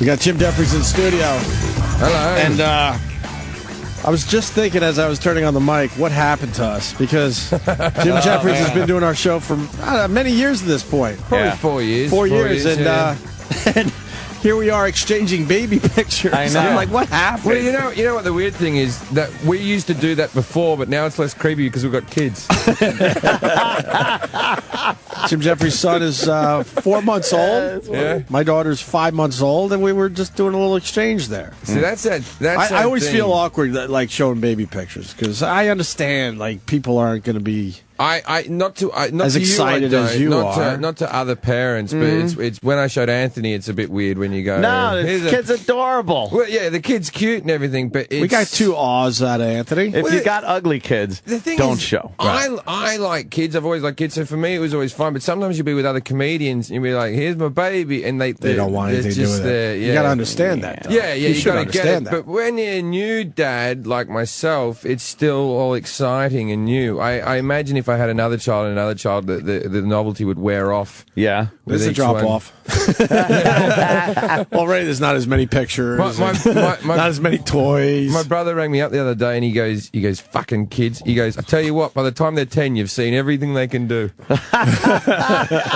We got Jim Jefferies in the studio. Hello. And I was just thinking as I was turning on the mic, what happened to us? Because Jim Jefferies has been doing our show for many years at this point. Probably 4 years. 4 years. And here we are exchanging baby pictures. I know. I'm like, what happened? Well, you know what the weird thing is? That we used to do that before, but now it's less creepy because we've got kids. Jim Jeffries' son is 4 months old. Yeah. My daughter's 5 months old, and we were just doing a little exchange there. See, that's I always thing. feel awkward like showing baby pictures because I understand like people aren't going to be not as to excited you, I as don't. you not are. not to other parents, but it's when I showed Anthony, it's a bit weird when you go. No, this kid's adorable. Well, yeah, the kid's cute and everything, but We got 2 awes out of Anthony. If you got ugly kids, the thing don't is, show. I like kids. I've always liked kids, so for me it was always fun. But sometimes you'll be with other comedians and you'll be like, "Here's my baby," and they don't want anything to do with it. Yeah. You got to understand that. Though. Yeah, you you should got to get understand it. that. But when you're a new dad like myself, it's still all exciting and new. I imagine if I had another child, the novelty would wear off. Yeah. There's a each drop one. off. Already, there's not as many pictures, not as many toys. My brother rang me up the other day and he goes, "Fucking kids." He goes, "I tell you what, by the time they're 10, you've seen everything they can do."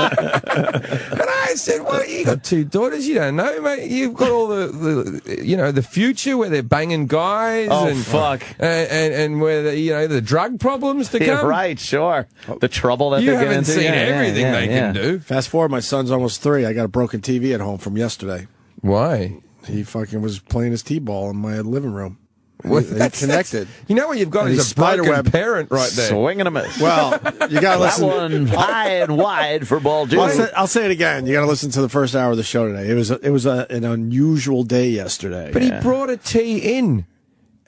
And I said, "Well, you got 2 daughters. You don't know, mate. You've got all the future where they're banging guys. Oh, and fuck. And where the drug problems to Yeah, come. right, sure. The trouble that You they get haven't into. seen Yeah, everything yeah, they yeah. can do. Fast forward, my son's almost 3. I got a broken TV at home from yesterday. Why? He fucking was playing his T-ball in my living room. Well, He connected. You know what you've got And is he's a broken spiderweb. parent right there. Swing and a miss. Well, you got to That listen. one high and wide for ball two. I'll say it again. You got to listen to the first hour of the show today. It was an unusual day yesterday. But he brought a tee in.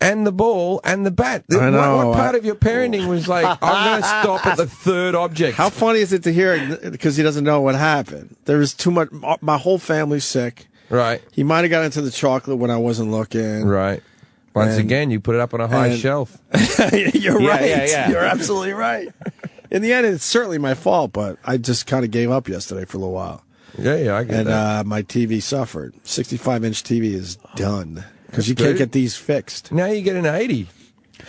And the ball and the bat. I know. What part of your parenting was like, I'm going to stop at the third object? How funny is it to hear it because he doesn't know what happened? There was too much. My whole family's sick. Right. He might have got into the chocolate when I wasn't looking. Right. Once again, you put it up on a high shelf. You're right. Yeah. You're absolutely right. In the end, it's certainly my fault, but I just kind of gave up yesterday for a little while. Yeah, I get that. And my TV suffered. 65-inch TV is done because you can't get these fixed. Now you get an 80.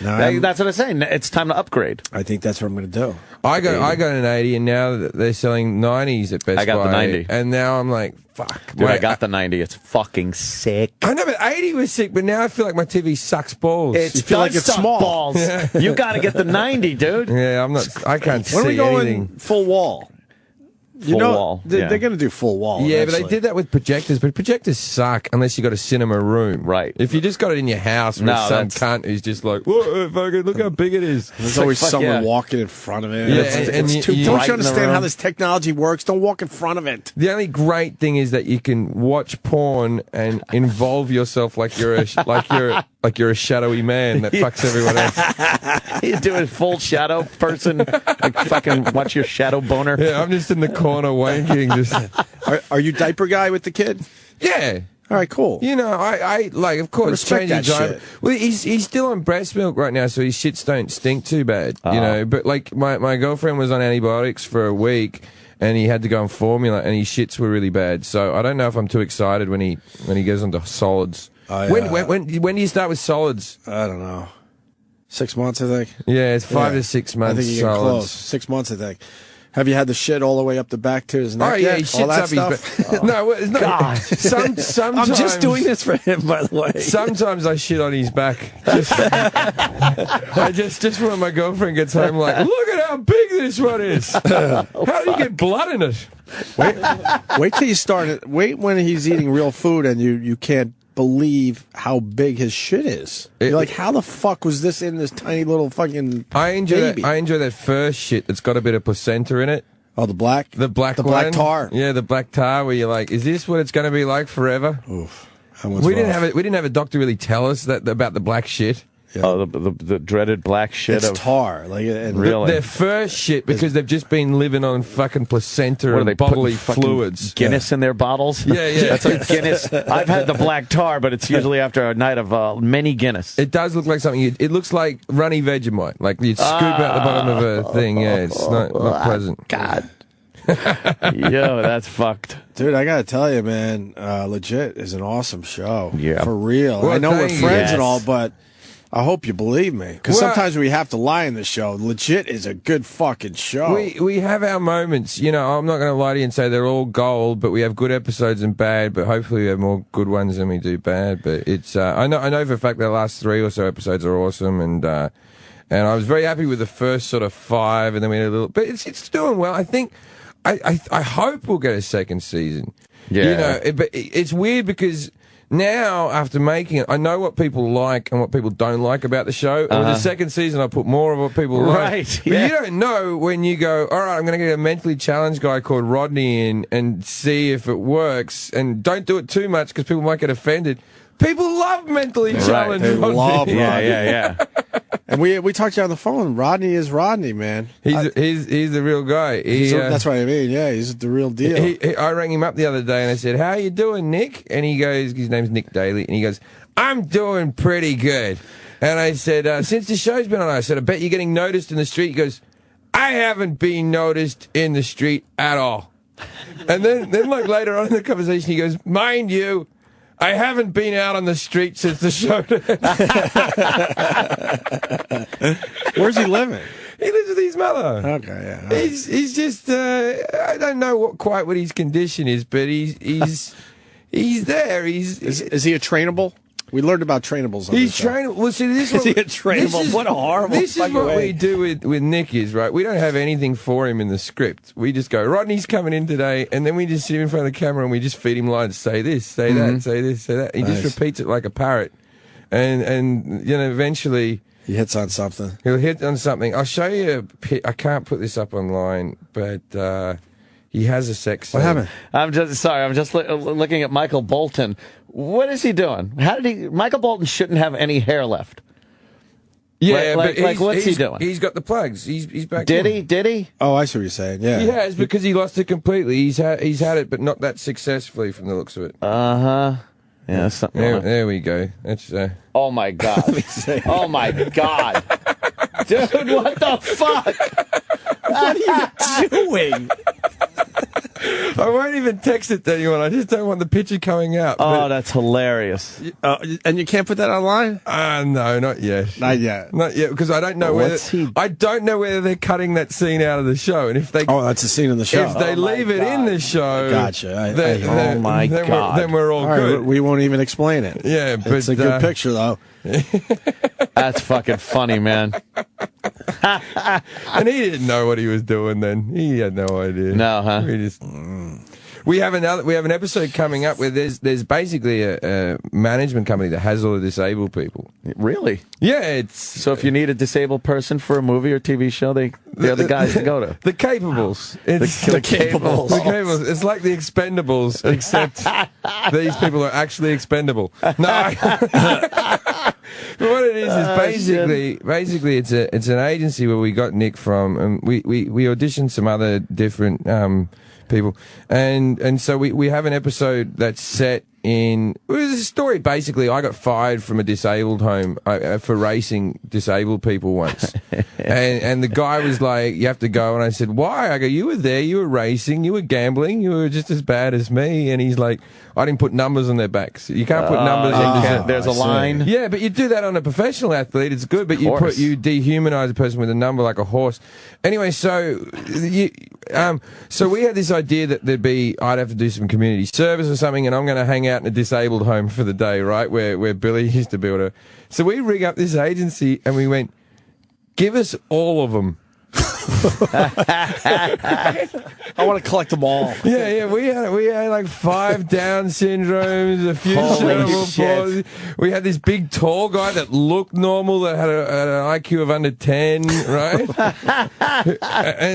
No, That's what I'm saying. It's time to upgrade. I think that's what I'm going to do. I got an 80, and now they're selling 90s at Best Buy. I got the 90. And now I'm like, fuck. Dude, I got the 90. It's fucking sick. I know, but 80 was sick, but now I feel like my TV sucks balls. It You feel like it's small. balls. You got to get the 90, dude. Yeah, I can't see When are we going anything. full wall? Full wall. They're going to do full wall. Yeah, but they eventually. did that with projectors, but projectors suck unless you got a cinema room. Right. If you just got it in your house with some cunt who's just like, whoa, fucking look how big it is. There's always fuck someone yeah. walking in front of it. Yeah, it's and too. you- Don't right you in the understand how room. this technology works? Don't walk in front of it. The only great thing is that you can watch porn and involve yourself like you're a shadowy man that fucks everyone else. You do a full shadow person, like fucking watch your shadow boner. Yeah, I'm just in the corner wanking. Just Are you diaper guy with the kid? yeah. All right, cool. You know, I like, of course, Respect changing that diaper. shit. Well, he's still on breast milk right now, so his shits don't stink too bad. You know, but like my girlfriend was on antibiotics for a week, and he had to go on formula, and his shits were really bad. So I don't know if I'm too excited when he goes onto solids. When do you start with solids? I don't know. 6 months, I think. Yeah, it's 5 to 6 months. I think you get solids. close. 6 months, I think. Have you had the shit all the way up the back to his neck? Oh yeah, yet? he all shits that up stuff? his back. No, it's not. God. Sometimes I'm just doing this for him, by the way. Sometimes I shit on his back. Just when my girlfriend gets home, like, look at how big this one is. How do you get blood in it? Wait till you start it. Wait when he's eating real food and you can't believe how big his shit is. You're like, how the fuck was this in this tiny little fucking I enjoy baby? that. I enjoy that first shit that's got a bit of placenta in it. Oh, the black? The black black tar. Yeah, the black tar. Where you're like, is this what it's going to be like forever? Oof. That one's We didn't rough. have a doctor really tell us that about the black shit. Yeah. Oh, the dreaded black shit It's of tar. Like, and Really? Their first shit because they've just been living on fucking placenta What are and they bodily putting fucking fluids. Guinness in their bottles? Yeah, yeah. That's like Guinness. I've had the black tar, but it's usually after a night of many Guinness. It does look like something. It looks like runny Vegemite. Like you'd scoop out the bottom of a thing. Yeah, it's not pleasant. God. Yo, that's fucked. Dude, I gotta tell you, man, Legit is an awesome show. Yeah. For real. Well, I know we're thank friends you. and all, but I hope you believe me. Because Well- sometimes we have to lie in the show. Legit is a good fucking show. We have our moments. You know, I'm not going to lie to you and say they're all gold, but we have good episodes and bad. But hopefully, we have more good ones than we do bad. But it's I know for a fact the last 3 or so episodes are awesome, and I was very happy with the first sort of 5, and then we had a little. But it's doing well. I think I hope we'll get a second season. Yeah. You know, but it's weird because. Now, after making it, I know what people like and what people don't like about the show. And with the second season, I put more of what people like. Right, But yeah. you don't know when you go, all right, I'm going to get a mentally challenged guy called Rodney in and see if it works. And don't do it too much because people might get offended. People love mentally challenged They Rodney. love Rodney. Yeah. And we talked to you on the phone. Rodney is Rodney, man. He's the real guy. That's what I mean. Yeah, he's the real deal. I rang him up the other day and I said, how you doing, Nick? And he goes, his name's Nick Daly, and he goes, I'm doing pretty good. And I said, since the show's been on, I said, I bet you're getting noticed in the street. He goes, I haven't been noticed in the street at all. And then like later on in the conversation, he goes, mind you, I haven't been out on the street since the show. Where's he living? He lives with his mother. Okay, yeah. He's just I don't know quite what his condition is, but he's there. Is he a trainable? We learned about trainables on He's this show. trainable. Well, see, this Is he a trainable? What a horrible This is fucking what way. we do with Nick is, right? We don't have anything for him in the script. We just go, Rodney's coming in today, and then we just sit him in front of the camera and we just feed him lines. Say this, say that, say this, say that. He Nice. just repeats it like a parrot. And you know, eventually He hits on something. he'll hit on something. I'll show you a I can't put this up online, but he has a sex What scene. happened? I'm just looking at Michael Bolton. What is he doing? Michael Bolton shouldn't have any hair left. Yeah, Like, but what's he he's doing? He's got the plugs. He's back. Did in. he? Did he? Oh, I see what you're saying. Yeah. He has, because he lost it completely. He's had it, but not that successfully from the looks of it. Yeah, that's something. There we go. That's Oh my god. Oh my god. Dude, what the fuck? What are you doing? I won't even text it to anyone. I just don't want the picture coming out. Oh, that's hilarious. And you can't put that online? No, not yet. Not yet. Not yet, because I don't know whether I don't know whether they're cutting that scene out of the show, and if they Oh, that's a scene in the show. if they leave it in the show, Gotcha. then we're all All right, good. we won't even explain it. Yeah, but It's a good picture, though. That's fucking funny, man. And he didn't know what he was doing then. He had no idea. No, huh? We have an episode coming up where there's basically a management company that has all the disabled people. Really? Yeah, it's So if you need a disabled person for a movie or TV show, they're the guys to go to. the Capables. It's The Capables. The Capables. It's like the Expendables, except these people are actually expendable. No. But what it is basically it's an agency where we got Nick from, and we auditioned some other different people, and so we have an episode that's set in. It was a story basically. I got fired from a disabled home for racing disabled people once, and the guy was like, "You have to go," and I said, "Why?" I go, "You were there. You were racing. You were gambling. You were just as bad as me." And he's like, "I didn't put numbers on their backs. You can't put numbers on." There's a I see. line. Yeah, but you do that on a professional athlete. It's good, but you dehumanize a person with a number like a horse. Anyway, so we had this idea that I'd have to do some community service or something, and I'm going to hang out in a disabled home for the day, right, where Billy used to build her. So we rig up this agency, and we went, give us all of them. I want to collect them all. Yeah, we had like 5 Down syndromes, a few Holy cerebral shit. palsy. We had this big tall guy that looked normal, that had an IQ of under 10, right?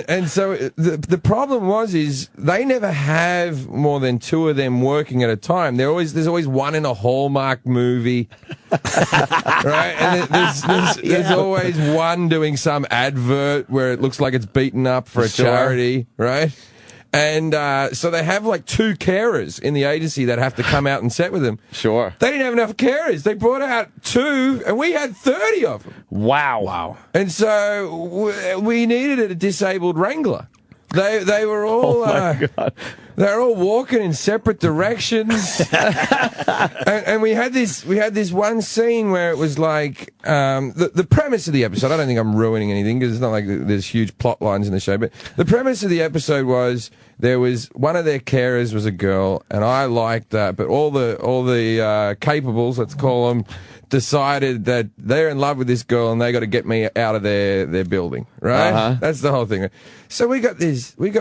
and so the problem is they never have more than 2 of them working at a time. There's always one in a Hallmark movie, right? And there's always one doing some advert where it looks like it's beaten up for a charity, right? And so they have like 2 carers in the agency that have to come out and set with them. Sure. They didn't have enough carers. They brought out 2, and we had 30 of them. Wow. And so we needed a disabled wrangler. They were all God. they're all walking in separate directions, and we had this one scene where it was like the premise of the episode. I don't think I'm ruining anything because it's not like there's huge plot lines in the show, but the premise of the episode was there was one of their carers was a girl, and I liked that, but all the capables, let's call them, decided that they're in love with this girl and they got to get me out of their building, right? Uh-huh. That's the whole thing. So we got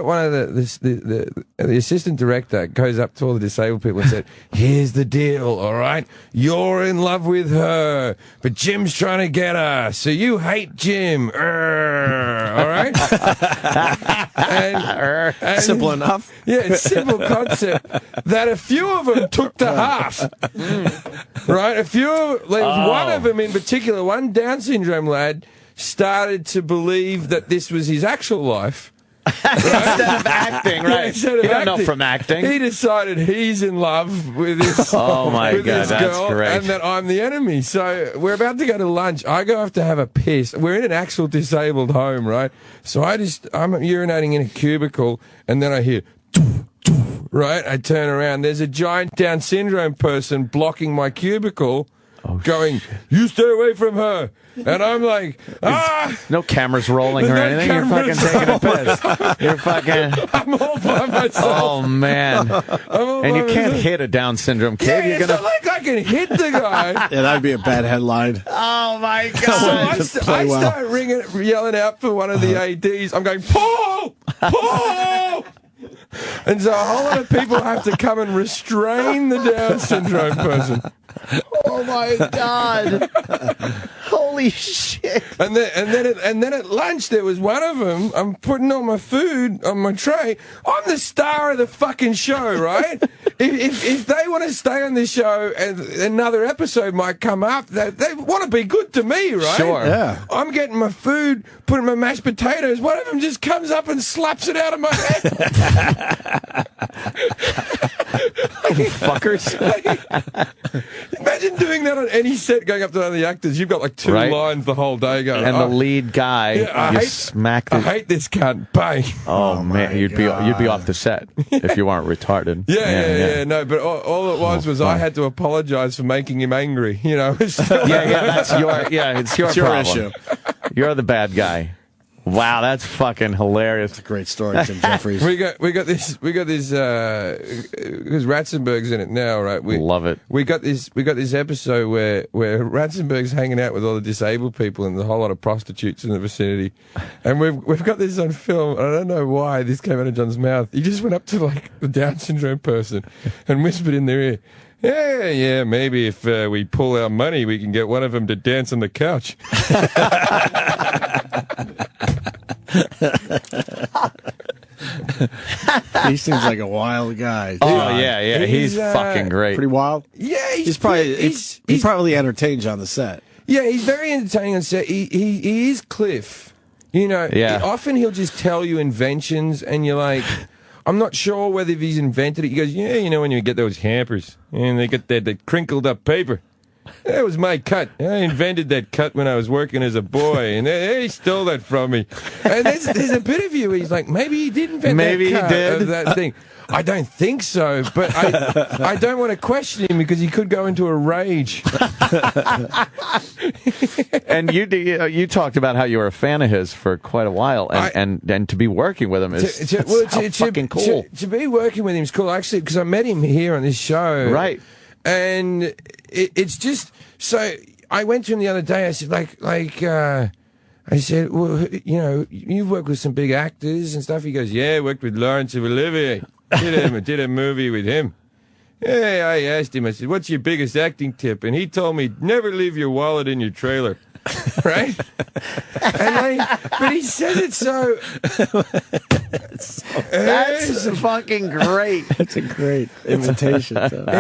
one of the assistant director goes up to all the disabled people and said, "Here's the deal, all right? You're in love with her, but Jim's trying to get her, so you hate Jim, all right?" and Simple enough. Yeah, it's simple concept that a few of them took to heart. Right? One of them in particular, one Down syndrome lad, started to believe that this was his actual life. Instead of acting, right? Instead of You don't know acting, from acting. He decided he's in love with this, Oh, my with God, this that's girl, great. and that I'm the enemy. So we're about to go to lunch. I go off to have a piss. We're in an actual disabled home, right? So I'm urinating in a cubicle, and then I hear, right? I turn around. There's a giant Down syndrome person blocking my cubicle, going, "You stay away from her." And I'm like, No cameras rolling or No anything. You're fucking cameras taking a piss. You're fucking. I'm all by myself. Oh man! And you can't hit a Down syndrome kid. Yeah, You're it's gonna. not like I can hit the guy. Yeah, that'd be a bad headline. Oh my So God! I start yelling out for one of the ADs. I'm going, "Paul! Paul!" And so a whole lot of people have to come and restrain the Down syndrome person. Oh my God! Holy shit! And then at lunch there was one of them. I'm putting all my food on my tray. I'm the star of the fucking show, right? if they want to stay on the show and another episode might come up, they want to be good to me, right? Sure. Yeah. I'm getting my food, putting my mashed potatoes. One of them just comes up and slaps it out of my head. Fuckers! Imagine doing that on any set, going up to one of the actors. You've got like two Right. lines the whole day going. And the lead guy, Yeah, you smacked I it. hate this cunt. Bang. Oh man, you'd be off the set if you weren't retarded. Yeah. No, but all it was I had to apologize for making him angry. You know. That's it's your It's your problem. issue. You're the bad guy. Wow, that's fucking hilarious. Great story, Tim Jefferies. we got this because Ratzenberger's in it now, right? Love it. We got this episode where Ratzenberger's hanging out with all the disabled people and a whole lot of prostitutes in the vicinity, and we've got this on film. I don't know why this came out of John's mouth. He just went up to like the Down syndrome person and whispered in their ear, "Yeah, maybe if we pull our money, we can get one of them to dance on the couch." He seems like a wild guy. Oh yeah, he's fucking great. Pretty wild. Yeah, He's probably entertained you on the set. Yeah, he's very entertaining on set. He is Cliff. You know, Yeah. often he'll just tell you inventions, and you're like, I'm not sure whether he's invented it. He goes, yeah, you know, when you get those hampers, and they get that crinkled up paper. That was my cut. I invented that cut when I was working as a boy, and they stole that from me. And there's a bit of you where he's like, maybe he did invent Maybe that cut he did. of that thing. I don't think so, but I don't want to question him because he could go into a rage. And you talked about how you were a fan of his for quite a while, and to be working with him is fucking cool. To be working with him is cool, actually, because I met him here on this show. Right. And it's just, so I went to him the other day, I said, I said, well, you know, you've worked with some big actors and stuff. He goes, yeah, I worked with Laurence of Olivier. Did a movie with him. Yeah, I asked him, I said, what's your biggest acting tip? And he told me, never leave your wallet in your trailer. Right? But he says it so... That's fucking great. That's a great invitation. And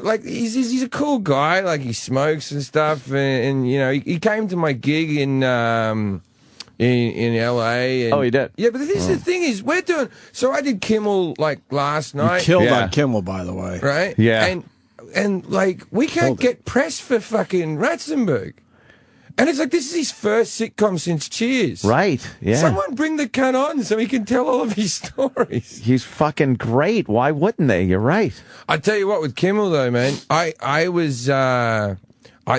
like he's a cool guy. Like he smokes and stuff, and you know he came to my gig in LA. And, Oh, he did? Yeah, but the thing is, we're doing. So I did Kimmel like last night. You killed Yeah. on Kimmel, by the way. Right? Yeah. And like we can't Killed it. get press for fucking Ratzenberg. And it's like, this is his first sitcom since Cheers. Right, yeah. Someone bring the cunt on so he can tell all of his stories. He's fucking great. Why wouldn't they? You're right. I tell you what, with Kimmel, though, man, I was,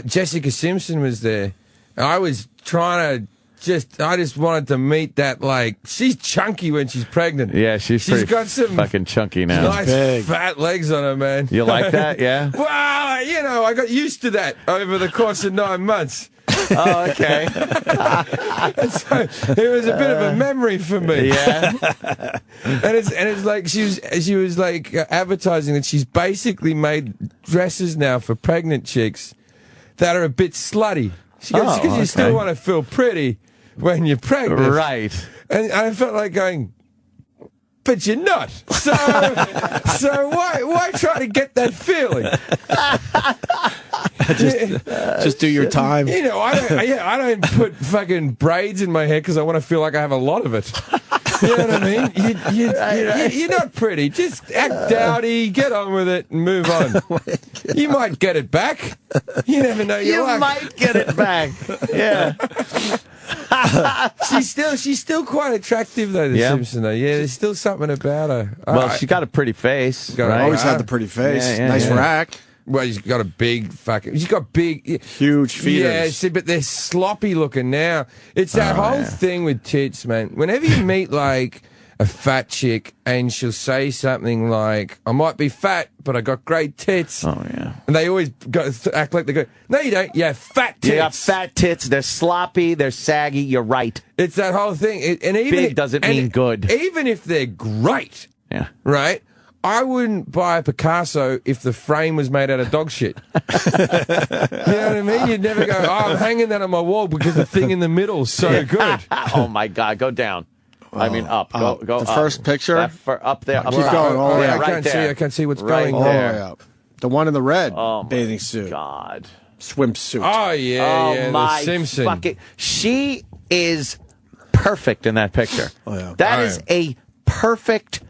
Jessica Simpson was there. And I was trying to I just wanted to meet that, like, she's chunky when she's pregnant. Yeah, she's got some fucking chunky now. Nice fat legs on her, man. You like that, yeah? Well, you know, I got used to that over the course of 9 months. Oh, okay. So it was a bit of a memory for me. Yeah. and it's like she was like advertising that she's basically made dresses now for pregnant chicks that are a bit slutty. She goes, because you still want to feel pretty when you're pregnant. Right. And I felt like going, but you're not. So why try to get that feeling? Just do your time. You know, I don't put fucking braids in my hair because I want to feel like I have a lot of it. You know what I mean? You're not pretty. Just act dowdy, get on with it, and move on. You might get it back. You never know. You might get it back. Yeah. She's still quite attractive though, the Simpson though. Yeah, there's still something about her. Well, she got a pretty face. Right? Always had the pretty face. Nice rack. Well, she's got a big fucking. She's got big, huge feet. Yeah, see, but they're sloppy looking now. It's that whole thing with tits, man. Whenever you meet like a fat chick and she'll say something like, "I might be fat, but I got great tits." Oh yeah, and they always act like they go, "No, you don't. You have fat tits. You got fat tits. They're sloppy. They're saggy. You're right. It's that whole thing. And even big doesn't mean good. Even if they're great, right. I wouldn't buy a Picasso if the frame was made out of dog shit. You know what I mean? You'd never go, I'm hanging that on my wall because the thing in the middle's so good. Oh, my God. Go down. I mean, up. Go the up. First picture? Up there. Up Keep going all the way up. I can't see what's going all the there. way up. The one in the red bathing suit. God. Swimsuit. Oh, yeah, my the Simpson. She is perfect in that picture. Oh, yeah. That is a perfect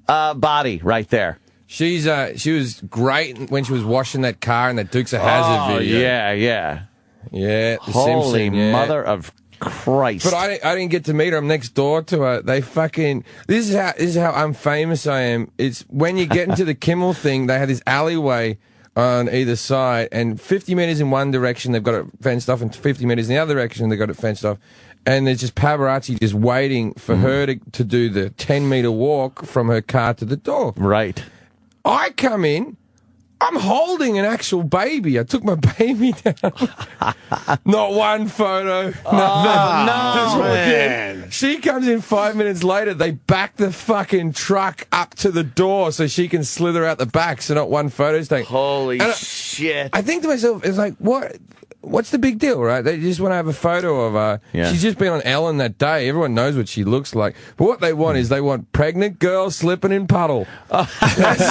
body right there. She was great when she was washing that car in that Dukes of Hazzard video. Yeah. The Holy Simpson, mother of Christ. But I didn't get to meet her. I'm next door to her. They fucking this is how unfamous I am. It's when you get into the Kimmel thing, they have this alleyway on either side, and 50 meters in one direction they've got it fenced off, and 50 meters in the other direction they've got it fenced off. And there's just paparazzi just waiting for her to do the 10-meter walk from her car to the door. Right. I come in, I'm holding an actual baby. I took my baby down. Not one photo. No, man. She comes in 5 minutes later. They back the fucking truck up to the door so she can slither out the back, so not one photo's taken. Holy shit. I think to myself, it's like, what's the big deal, right? They just want to have a photo of her. Yeah. She's just been on Ellen that day. Everyone knows what she looks like. But what they want is they want pregnant girl slipping in puddle. Yes.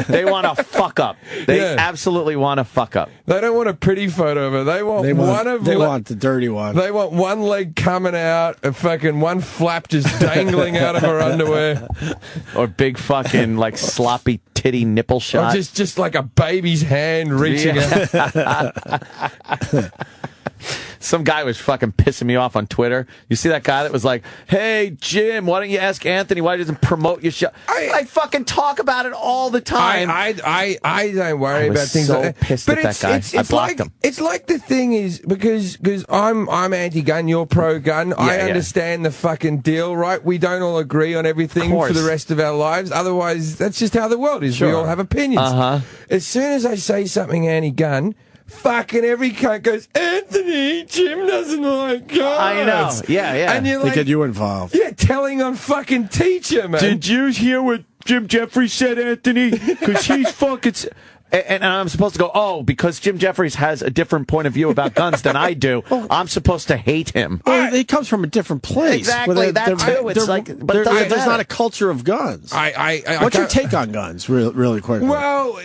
They want to fuck up. They absolutely want to fuck up. They don't want a pretty photo of her. They want the dirty one. They want one leg coming out, a fucking one flap just dangling out of her underwear. Or big fucking like sloppy titty nipple shot. Or just like a baby's hand reaching out. Some guy was fucking pissing me off on Twitter. You see that guy that was like, "Hey, Jim, why don't you ask Anthony why he doesn't promote your show?" I fucking talk about it all the time. I don't worry about things so like that. pissed at that guy. I blocked him. It's like the thing is, because I'm anti-gun, you're pro-gun. I understand the fucking deal, right? We don't all agree on everything for the rest of our lives. Otherwise, that's just how the world is. Sure. We all have opinions. As soon as I say something anti-gun, fucking every cunt goes, "Anthony, Jim doesn't like guns." I know. Yeah. And you're They like, get you involved. Yeah, telling on fucking teacher, man. Did you hear what Jim Jefferies said, Anthony? Because he's fucking... And I'm supposed to go, oh, because Jim Jefferies has a different point of view about guns than I do, I'm supposed to hate him. Well, he comes from a different place. Exactly, that too. It's like, but it doesn't there's matter. not a culture of guns. What's your take on guns, really quickly? Well,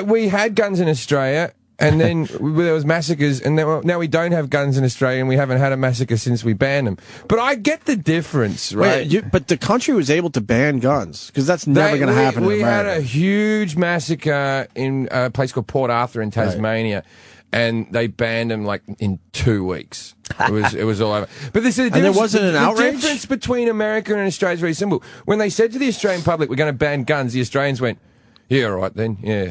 we had guns in Australia. And then there was massacres, and now we don't have guns in Australia, and we haven't had a massacre since we banned them. But I get the difference, right? Wait, but the country was able to ban guns, because that's never going to happen in America. We had a huge massacre in a place called Port Arthur in Tasmania. and they banned him like in 2 weeks. It was all over. But this is the And there wasn't an outrage? The difference between America and Australia is very simple. When they said to the Australian public, we're going to ban guns, the Australians went, yeah, all right then. Yeah.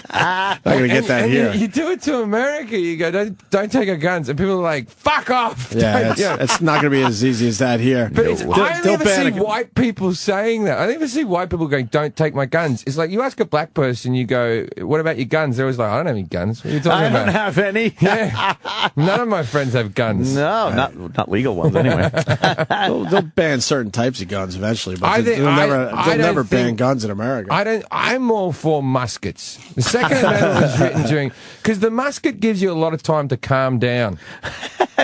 I'm going to get that here. You do it to America. You go, don't take our guns. And people are like, fuck off. Yeah, it's not going to be as easy as that here. But I never see white people saying that. I never see white people going, don't take my guns. It's like you ask a black person, you go, what about your guns? They're always like, I don't have any guns. What are you talking about? I don't have any. Yeah. None of my friends have guns. No, not legal ones anyway. They'll ban certain types of guns eventually, but they'll never ban guns in America. I'm all for muskets. The Second Amendment was written during... Because the musket gives you a lot of time to calm down.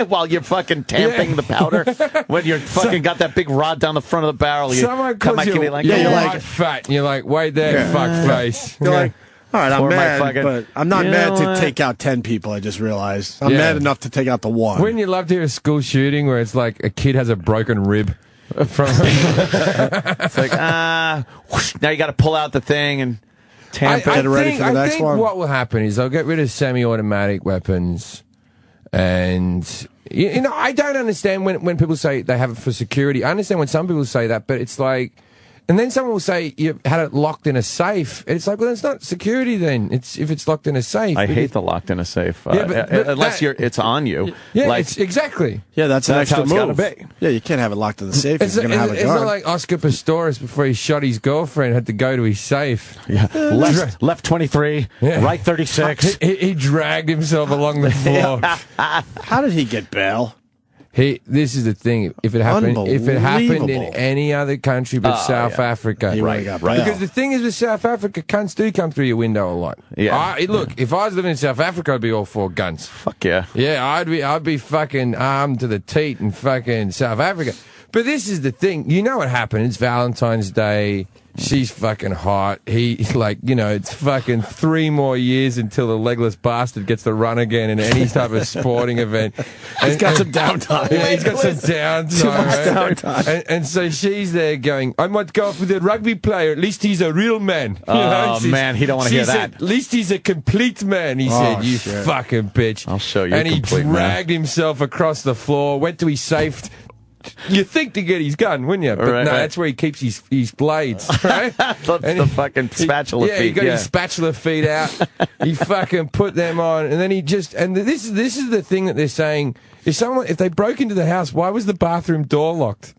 While you're fucking tamping the powder. When you're fucking got that big rod down the front of the barrel. Someone calls you like, you're like fat. And you're like, wait there, fuck face. You're like, all right, I'm mad, fucking, but I'm not mad to take out 10 people, I just realized. I'm mad enough to take out the one. Wouldn't you love to hear a school shooting where it's like a kid has a broken rib? It's like, whoosh, now you got to pull out the thing and tamp it ready for the next one. What will happen is they'll get rid of semi-automatic weapons, and you know, I don't understand when people say they have it for security. I understand when some people say that, but it's like. And then someone will say you had it locked in a safe. It's like, well, it's not security then. It's if it's locked in a safe. I hate the locked in a safe. But unless it's on you. Yeah, it's exactly. Yeah, that's an extra move. Be. Yeah, you can't have it locked in the safe if you're going to have a gun. It's not like Oscar Pistorius before he shot his girlfriend had to go to his safe. Yeah, left 23, right 36. He dragged himself along the floor. How did he get bail? This is the thing. If it happened in any other country but South Africa, right? Because the thing is with South Africa, cunts do come through your window a lot. Yeah. Look, if I was living in South Africa, I'd be all for guns. Fuck yeah. Yeah, I'd be fucking armed to the teeth in fucking South Africa. But this is the thing. You know what happened? It's Valentine's Day. She's fucking hot. He's like, you know, it's fucking 3 more years until the legless bastard gets to run again in any type of sporting event. He's got some downtime. Yeah, he's got some downtime. And so she's there going, I might go off with a rugby player. At least he's a real man. Man, he don't want to hear that. At least he's a complete man. He said, you fucking bitch. I'll show you and he dragged himself across the floor, went to his safe. You think to get his gun, wouldn't you? But that's where he keeps his blades, right? the fucking spatula feet. He got his spatula feet out. He fucking put them on, and then this is the thing that they're saying. If they broke into the house, why was the bathroom door locked?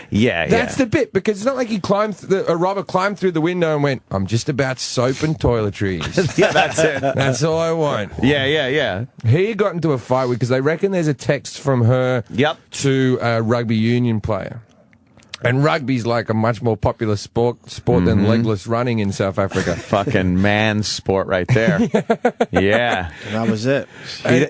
Yeah, that's the bit, because it's not like a robber climbed through the window and went, I'm just about soap and toiletries. Yeah, that's it. That's all I want. Yeah. He got into a fight because they reckon there's a text from her to a rugby union player. And rugby's like a much more popular sport than legless running in South Africa. Fucking man's sport right there. Yeah. And that was it.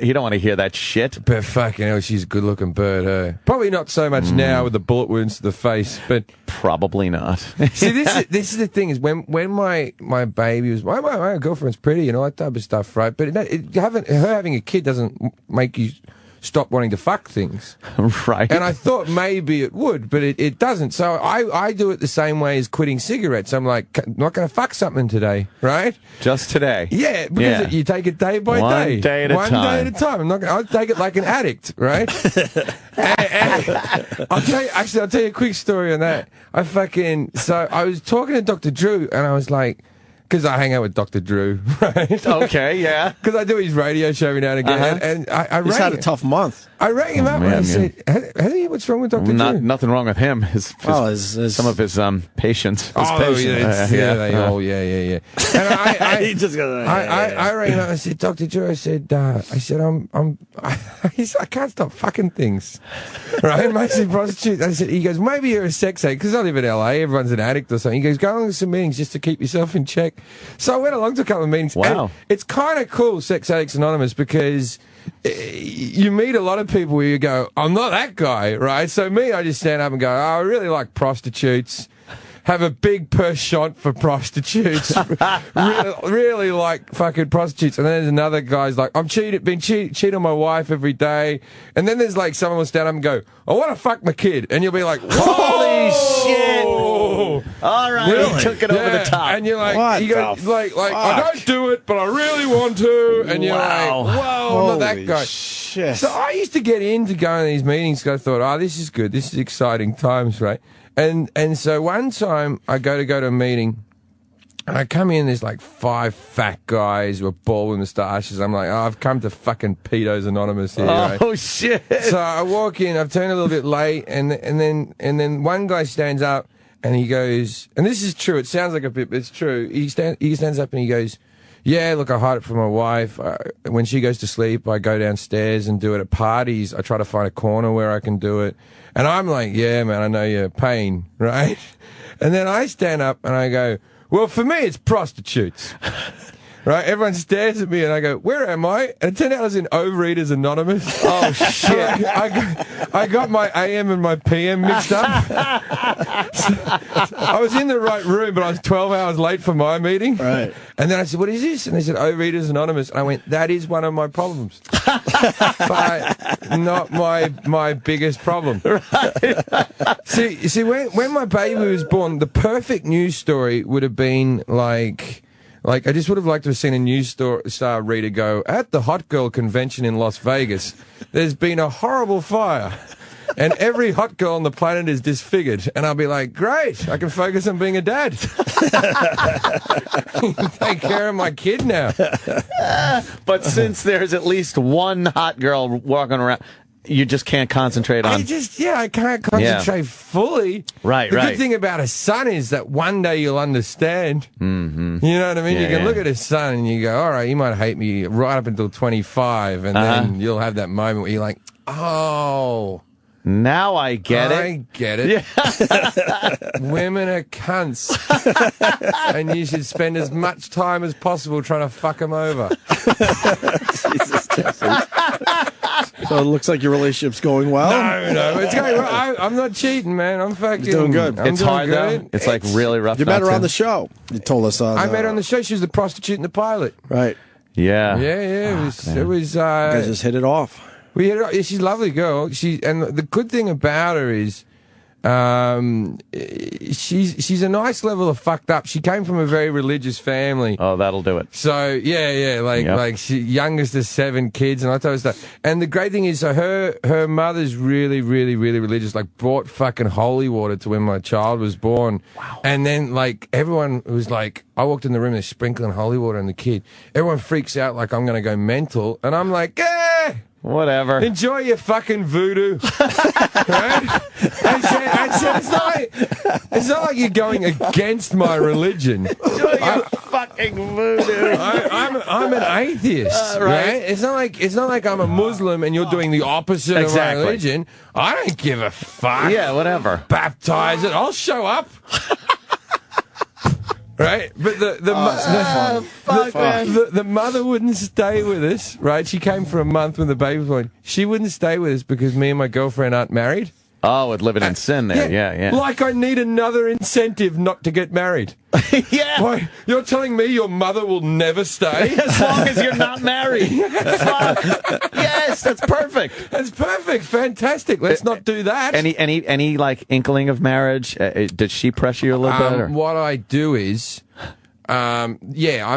You don't want to hear that shit. But fucking hell, she's a good-looking bird, Probably not so much now with the bullet wounds to the face, but... Probably not. See, this is the thing, is when my baby was... My girlfriend's pretty and all that type of stuff, right? But her having a kid doesn't make you... stop wanting to fuck things. Right. And I thought maybe it would, but it doesn't. So I do it the same way as quitting cigarettes. I'm like, I'm not going to fuck something today, right? Just today. Yeah, because you take it day by day. One day at a time. One day at a time. I'll take it like an addict, right? and I'll tell you a quick story on that. So I was talking to Dr. Drew, and I was like, because I hang out with Dr. Drew, right? Okay, yeah. Because I do his radio show every now and again. And I He's had a tough month. I rang him up and I said, what's wrong with Dr. Drew? Nothing wrong with him. Some of his patients. Yeah. And He just goes, I rang him up and I said, Dr. Drew, I said, I can't stop fucking things. Right? Mostly prostitutes. I said, he goes, maybe you're a sex addict, because I live in LA, everyone's an addict or something. He goes, go along to some meetings just to keep yourself in check. So I went along to a couple of meetings. Wow. And it's kind of cool, Sex Addicts Anonymous, because you meet a lot of people where you go, I'm not that guy, right? So I just stand up and go, I really like prostitutes. Have a big penchant for prostitutes. really like fucking prostitutes. And then there's another guy's like, I'm cheat on my wife every day. And then there's like someone will stand up and go, I want to fuck my kid. And you'll be like, holy shit. All right, Really? he took it over the top. And you're like, What you go, the like I fuck? don't do it, but I really want to. And you're Wow. like, whoa, I'm not that Holy guy. shit. So I used to get into going to these meetings because I thought, oh, this is good. This is exciting times, right? And so one time I go to a meeting. And I come in, there's like 5 fat guys with bald moustaches. I'm like, oh, I've come to fucking Pedos Anonymous here, right? Oh, shit. So I walk in, I've turned a little bit late, and then one guy stands up and he goes, and this is true, it sounds like a bit, but it's true. He stands up and he goes, yeah, look, I hide it from my wife. When she goes to sleep, I go downstairs and do it at parties. I try to find a corner where I can do it. And I'm like, yeah, man, I know your pain, right? And then I stand up and I go, well, for me, it's prostitutes. Right? Everyone stares at me and I go, where am I? And it turned out I was in Overeaters Anonymous. Oh, shit. I got my AM and my PM mixed up. So I was in the right room, but I was 12 hours late for my meeting. Right. And then I said, what is this? And they said, Overeaters Anonymous. And I went, that is one of my problems. But not my biggest problem. Right. See, when my baby was born, the perfect news story would have been like, I just would have liked to have seen a news star reader go, at the Hot Girl Convention in Las Vegas, there's been a horrible fire. And every hot girl on the planet is disfigured. And I'll be like, great, I can focus on being a dad. Take care of my kid now. But since there's at least one hot girl walking around, you just can't concentrate on. I can't concentrate fully. Right, the right. good thing about a son is that one day you'll understand. Mm-hmm. You know what I mean? Yeah, you can yeah. look at his son and you go, all right, you might hate me right up until 25. And then you'll have that moment where you're like, oh. Now I get it. I get it. Yeah. Women are cunts. And you should spend as much time as possible trying to fuck them over. Jesus, Jefferies. So it looks like your relationship's going well. No, it's going well. I'm not cheating, man. I'm fucking doing good. It's doing hard, good. though. It's like really rough. You met her not on to. the show. You told us on. I met her on the show. She was the prostitute in the pilot. Right. Yeah. Yeah. It was. You guys just hit it off. We had, she's a lovely girl. And the good thing about her is, she's a nice level of fucked up. She came from a very religious family. Oh, that'll do it. So yeah, like she youngest of 7 kids and all that type of stuff. And the great thing is, so her mother's really, really, really religious. Like brought fucking holy water to when my child was born. Wow. And then like everyone was like, I walked in the room, they're sprinkling holy water on the kid. Everyone freaks out like I'm gonna go mental, and I'm like, Whatever. enjoy your fucking voodoo. Right? I said, it's not like you're going against my religion. Enjoy your fucking voodoo. I'm an atheist, right? It's not like I'm a Muslim and you're doing the opposite Exactly. of my religion. I don't give a fuck. Yeah, whatever. Baptize it. I'll show up. Right, but the mother wouldn't stay with us. Right, she came for a month when the baby was born. She wouldn't stay with us because me and my girlfriend aren't married. Oh, with living in sin there. Yeah. Like I need another incentive not to get married. Yeah. Why, you're telling me your mother will never stay? As long as you're not married. Fuck. Yes, that's perfect. That's perfect. Fantastic. Let's not do that. Any like inkling of marriage? Did she pressure you a little bit? Or? What I do is, I'm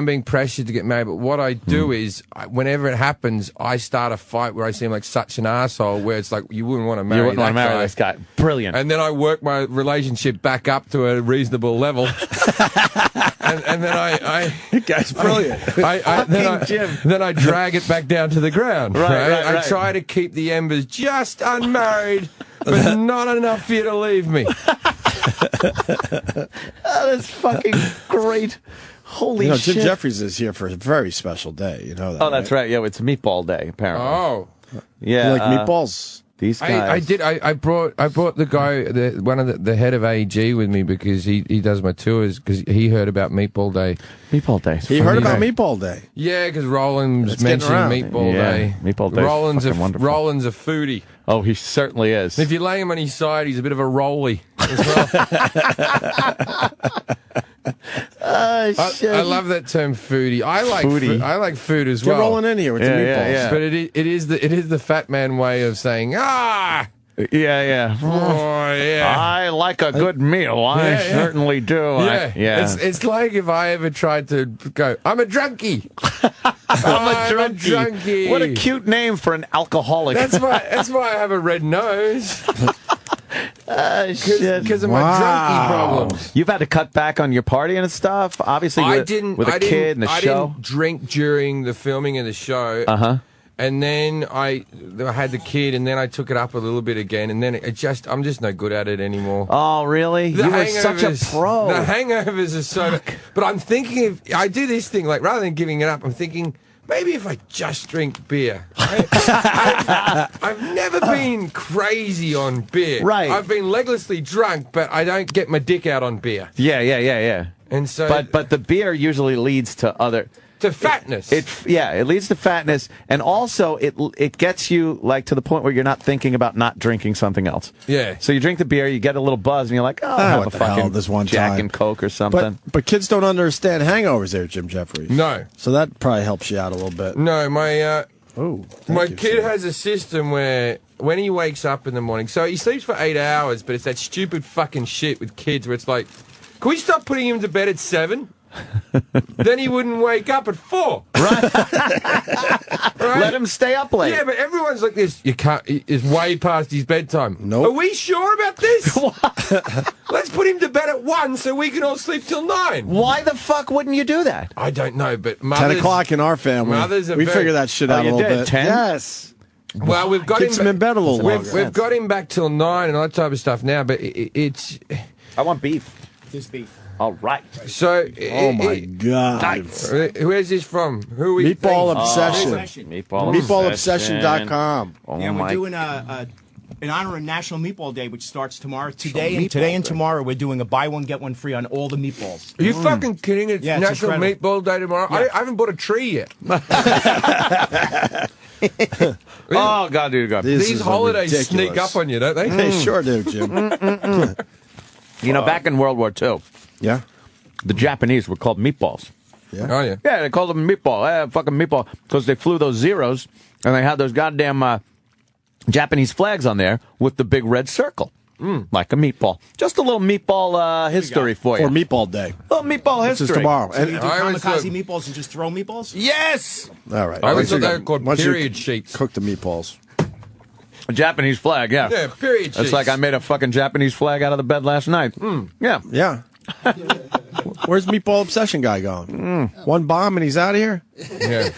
being pressured to get married, but what I do is, whenever it happens, I start a fight where I seem like such an asshole, where it's like, you wouldn't want to marry You wouldn't want to marry guy. this guy. Brilliant. And then I work my relationship back up to a reasonable level. and then I You guys, brilliant. then I drag it back down to the ground. Right. I try to keep the embers just unmarried, but not enough for you to leave me. Oh, that's fucking great. Holy shit. Jim Jefferies is here for a very special day. You know that. Oh, that's right. Yeah, it's Meatball Day, apparently. Oh. Yeah. You like meatballs? These guys. I did. I brought the guy, one of the head of AG with me because he does my tours because he heard about Meatball Day. Meatball Day. He heard about Meatball Day. Yeah, because Roland's It's getting mentioned around. Meatball Yeah, Day. Meatball Day. Roland's a foodie. Oh, he certainly is. If you lay him on his side, he's a bit of a rolly as well. Shit. I love that term foodie. I like Foodie. I like food as You're well. rolling in here with the Yeah, meatballs. yeah. But it is the fat man way of saying, Yeah. Oh, yeah. I like a good meal. I certainly do. Yeah. It's like if I ever tried to go, I'm a drunkie. I'm a drunkie. What a cute name for an alcoholic. That's why I have a red nose. Because of my drunkie problems. You've had to cut back on your partying and stuff, obviously, with a kid and the show. I didn't drink during the filming of the show. Uh-huh. And then I had the kid, and then I took it up a little bit again, and then I'm just no good at it anymore. Oh, really? You were such a pro. The hangovers are so... But I'm thinking, I do this thing, like, rather than giving it up, I'm thinking... Maybe if I just drink beer. I've never been crazy on beer. Right. I've been leglessly drunk, but I don't get my dick out on beer. Yeah. And so, but the beer usually leads to other... To fatness. It leads to fatness, and also it gets you like to the point where you're not thinking about not drinking something else. Yeah. So you drink the beer, you get a little buzz, and you're like, I'll have a fucking this one Jack time. and Coke or something. But kids don't understand hangovers there, Jim Jefferies. No. So that probably helps you out a little bit. No, my you, kid sir. has a system where when he wakes up in the morning, so he sleeps for 8 hours, but it's that stupid fucking shit with kids where it's like, can we stop putting him to bed at 7? Then he wouldn't wake up at 4. Right. Right? Let him stay up late. Yeah, but everyone's like this. You can't. It's way past his bedtime. Nope. Are we sure about this? Let's put him to bed at 1 so we can all sleep till 9. Why the fuck wouldn't you do that? I don't know, but 10 o'clock in our family. mothers are we very- figure that shit out a you little did? bit. 10? Yes. Well, we've got Keeps him him in bed a little longer. We've got him back till 9 and all that type of stuff now, but it's I want beef. Just beef. All right. so. Oh my God. Where's this from? Who are we? Meatball Obsession. Meatballobsession.com. Oh Yeah, we're my. doing in honor of National Meatball Day, which starts tomorrow. Today and tomorrow, we're doing a buy one get one free on all the meatballs. Are you fucking kidding? It's Yeah, it's National incredible. Meatball Day tomorrow. Yeah. I haven't bought a tree yet. Oh God, dude, God. These holidays ridiculous. sneak up on you, don't they? They sure do, Jim. You know, back in World War II, Yeah. the Japanese were called meatballs. Oh yeah. Yeah, they called them meatball. Fucking meatball. Because they flew those zeros, and they had those goddamn Japanese flags on there with the big red circle. Like a meatball. Just a little meatball history for you. For Meatball Day. little meatball This history. is tomorrow. So you do I always kamikaze thought- meatballs and just throw meatballs? Yes! All right. I always thought Once they you- were called once you period sheets. Cook the meatballs. A Japanese flag, yeah. Yeah, period sheets. It's like I made a fucking Japanese flag out of the bed last night. Yeah. Yeah. Where's Meatball Obsession guy going? One bomb and he's out of here? Yeah.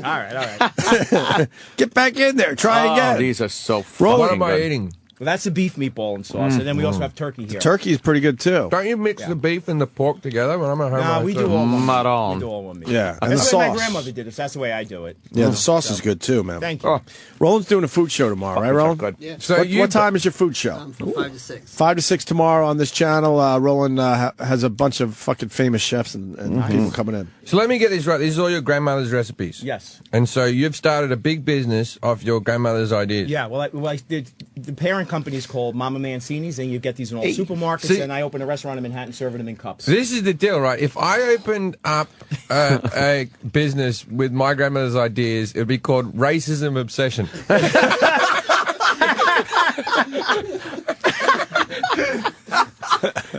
All right. Get back in there. Try Oh, again. these are so What fucking am I good. eating? Well, that's the beef meatball and sauce, and then we also have turkey here. Turkey is pretty good, too. Don't you mix the beef and the pork together when I'm at home? No, we do all one. Not meat. all. We do all one meat. Yeah, and That's the the way my sauce. grandmother did it. That's the way I do it. Yeah, the sauce is good, too, man. Thank you. Oh, Roland's doing a food show tomorrow, right, Roland? good. Yeah. So What time is your food show? From 5 to 6. 5 to 6 tomorrow on this channel. Roland has a bunch of fucking famous chefs and people coming in. So let me get this right. This is all your grandmother's recipes. Yes. And so you've started a big business off your grandmother's ideas. Yeah, well, I did. The parent company is called Mama Mancini's, and you get these in all supermarkets, see- and I opened a restaurant in Manhattan serving them in cups. This is the deal, right? If I opened up a business with my grandmother's ideas, it would be called Racism Obsession.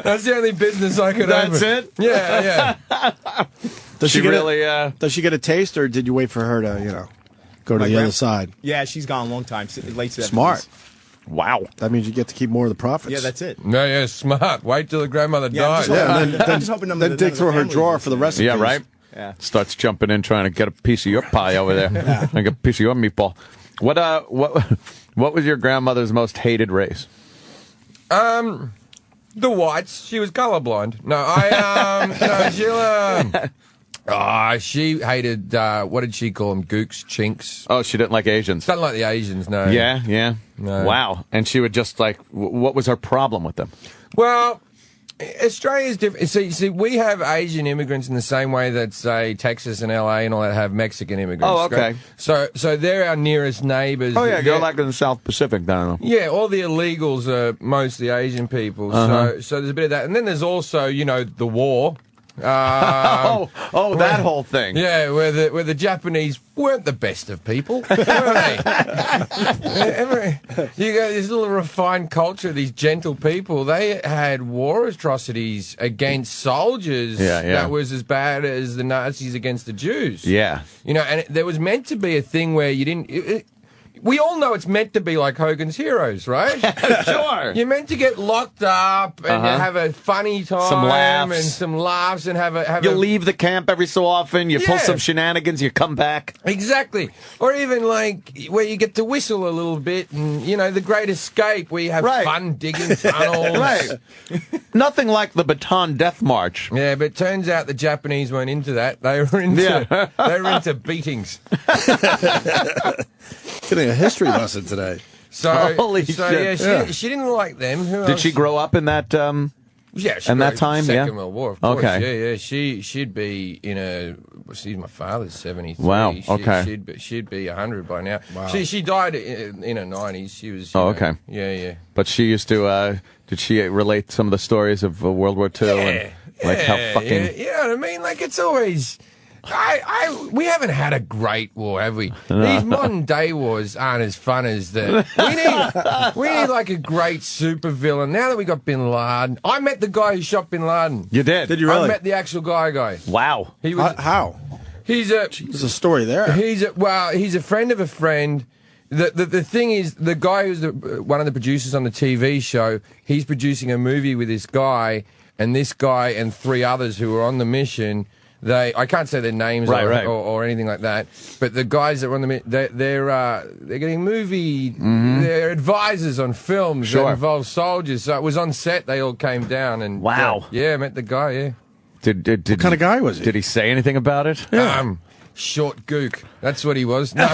That's the only business I could That's open. it? Yeah. Does She get really, does she get a taste, or did you wait for her to, go to My the grand- other side? Yeah, she's gone a long time. Late 70s. Smart. Wow. That means you get to keep more of the profits. Yeah, that's it. No, yeah, smart. Wait till the grandmother Yeah, I'm dies. just Yeah, hoping- and then, I'm just hoping none of then the- dig none of through the her family drawer lives for the there. recipes. Yeah, right? Yeah. Starts jumping in trying to get a piece of your pie over there. And get a piece of your meatball. What was your grandmother's most hated race? The whites. She was colorblind. No, she hated, what did she call them? Gooks, chinks. Oh, she didn't like Asians. Something like the Asians, no. Yeah. No. Wow. And she would just like, what was her problem with them? Well, Australia's different. See, we have Asian immigrants in the same way that, say, Texas and LA and all that have Mexican immigrants. Oh, okay. So they're our nearest neighbours. Oh, yeah, go They're- like in the South Pacific down there. Yeah, all the illegals are mostly Asian people. So there's a bit of that. And then there's also, the war. That whole thing. Yeah, where the Japanese weren't the best of people, were they? You got this little refined culture, these gentle people. They had war atrocities against soldiers that was as bad as the Nazis against the Jews. Yeah. You know, and there was meant to be a thing where you didn't... we all know it's meant to be like Hogan's Heroes, right? Sure. You're meant to get locked up and have a funny time, some laughs, and you leave the camp every so often. You pull some shenanigans. You come back. Exactly. Or even like where you get to whistle a little bit, and you know, The Great Escape, where you have fun digging tunnels. Right. Nothing like the Baton Death March. Yeah, but it turns out the Japanese weren't into that. They were into beatings. Getting a history lesson today. Holy shit. Yeah, she didn't like them. Did she grow up in that? Yeah, she in that time. Second World War. Of course. Okay. Yeah. She'd be in a. See, my father's 73. Wow. Okay. She'd be 100 by now. Wow. She died in her 90s. She was. Okay. Yeah. But she used to. Did she relate some of the stories of World War II and like how fucking? Yeah, you know what I mean? Like it's always. We haven't had a great war, have we? No. These modern day wars aren't as fun as the. We need like a great super villain. Now that we got Bin Laden, I met the guy who shot Bin Laden. You did? Did you really? I met the actual guy. Wow. He was. How? He's a. There's a story there. He's a friend of a friend. The thing is, the guy who's one of the producers on the TV show, he's producing a movie with this guy and 3 others who were on the mission. I can't say their names or anything like that, but the guys that were on the they're getting movie. They're advisors on films that involve soldiers. So it was on set. They all came down and met the guy. Yeah. Did what kind of guy was he? Did he say anything about it? Yeah. Short gook. That's what he was. No.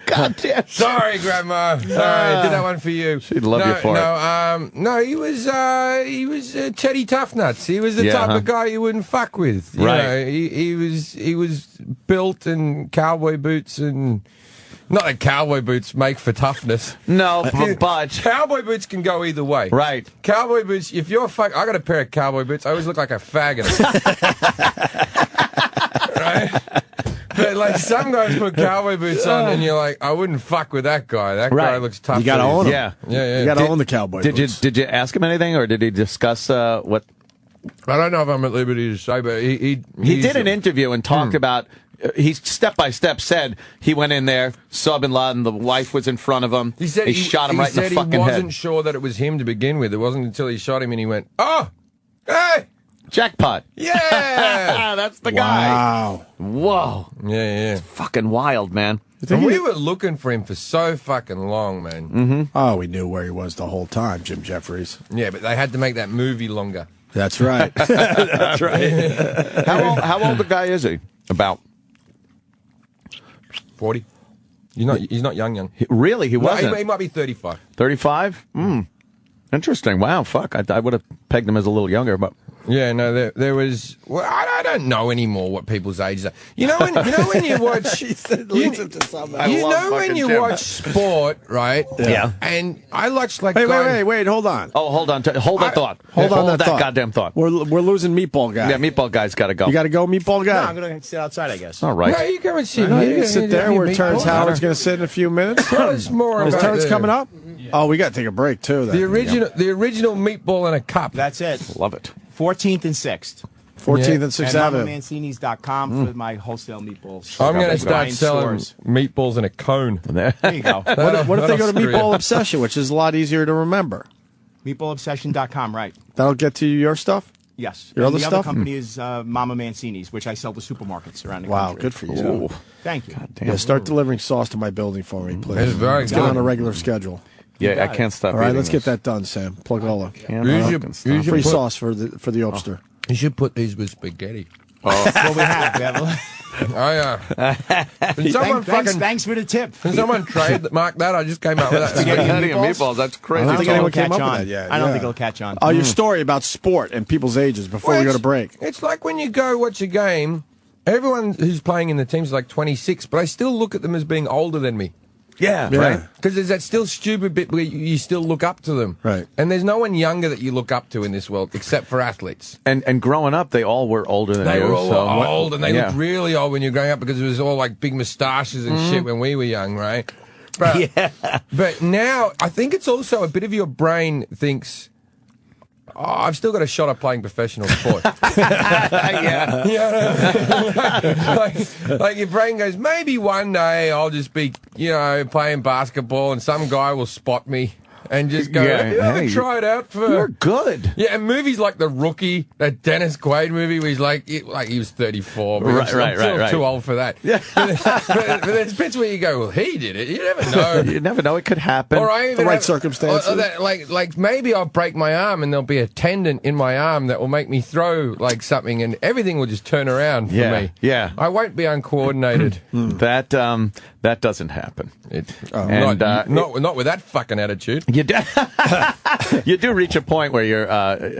God damn. Sorry, Grandma. Sorry, I did that one for you. She'd love you for it. No, he was Teddy Tough Nuts. He was the type of guy you wouldn't fuck with. You know, he was built in cowboy boots and. Not that cowboy boots make for toughness. No, but cowboy boots can go either way. Right. Cowboy boots, if you're I got a pair of cowboy boots, I always look like a faggot. Right? But like some guys put cowboy boots on and you're like, I wouldn't fuck with that guy. That guy looks tough. You gotta own him. Yeah. You gotta own the cowboy boots. Did you ask him anything or did he discuss what? I don't know if I'm at liberty to say, but he did an interview and talked about. He step by step said he went in there, saw Bin Laden, the wife was in front of him. He said he shot him right in the fucking head. He wasn't sure that it was him to begin with. It wasn't until he shot him and he went, "Oh, hey, jackpot!" Yeah, that's the guy. Wow. Whoa. Yeah. It's fucking wild, man. And we were looking for him for so fucking long, man. Mm-hmm. Oh, we knew where he was the whole time, Jim Jefferies. Yeah, but they had to make that movie longer. That's right. That's right. How old the guy is he? About 40. He's not young. Really? He wasn't? He might be 35. 35? Interesting. Wow, fuck. I would have pegged him as a little younger, but... Yeah, no, there was... Well, I don't know anymore what people's ages are. You know when you watch... when you watch sport, right? Yeah. And I watch like... Wait, hold on. Oh, hold on. Hold that thought. Hold on that goddamn thought. We're losing Meatball Guy. Yeah, Meatball Guy's got to go. You got to go, Meatball Guy? No, I'm going to sit outside, I guess. All right. No, you come and sit No, here. you can sit there where Terrence Howard's going to sit in a few minutes. Tell us more Is about Terrence coming up? Oh, we got to take a break, too. Then. The original meatball in a cup. That's it. Love it. 14th and 6th. 14th and 6th Avenue. MamaMancinis.com for my wholesale meatballs. I'm going to start selling meatballs in a cone. There you go. What if they go to Meatball Obsession, which is a lot easier to remember? MeatballObsession.com, right. That'll get to you your stuff? Yes. Your other the stuff? other company is Mama Mancini's, which I sell to supermarkets around the country. Wow, good for you. Thank you. Yeah, start delivering sauce to my building for me, please. It's very Let's good. get on a regular schedule. Yeah, I can't stop. All right, eating let's get this. that done, Sam. Plug all up. Free Free sauce for the Obster. You should put these with spaghetti. Well, we have. Oh, yeah. Thanks for the tip. Can someone trademark that? I just came up with that. Spaghetti and meatballs. That's crazy. I don't think anyone came up with on. that yet. I don't think it'll catch on. Oh, your story about sport and people's ages before we go to break. It's like when you go watch a game, everyone who's playing in the team's like 26, but I still look at them as being older than me. Yeah, Yeah. right. Because there's that still stupid bit where you still look up to them. Right. And there's no one younger that you look up to in this world except for athletes. And growing up, they all were older than They you. were all so old, and they looked really old when you're growing up because it was all like big moustaches and shit when we were young, right? But, but now, I think it's also a bit of your brain thinks, oh, I've still got a shot at playing professional sport. yeah. like your brain goes, maybe one day I'll just be, playing basketball and some guy will spot me and just go, have you ever tried out for... You're good. Yeah, and movies like The Rookie, that Dennis Quaid movie where he's like he was 34, but I'm still too old for that. Yeah. but there's bits where you go, well, he did it. You never know. You never know. It could happen. Or I even the right circumstances. Like maybe I'll break my arm and there'll be a tendon in my arm that will make me throw like something and everything will just turn around for me. Yeah. I won't be uncoordinated. That doesn't happen. Not with that fucking attitude. You do reach a point where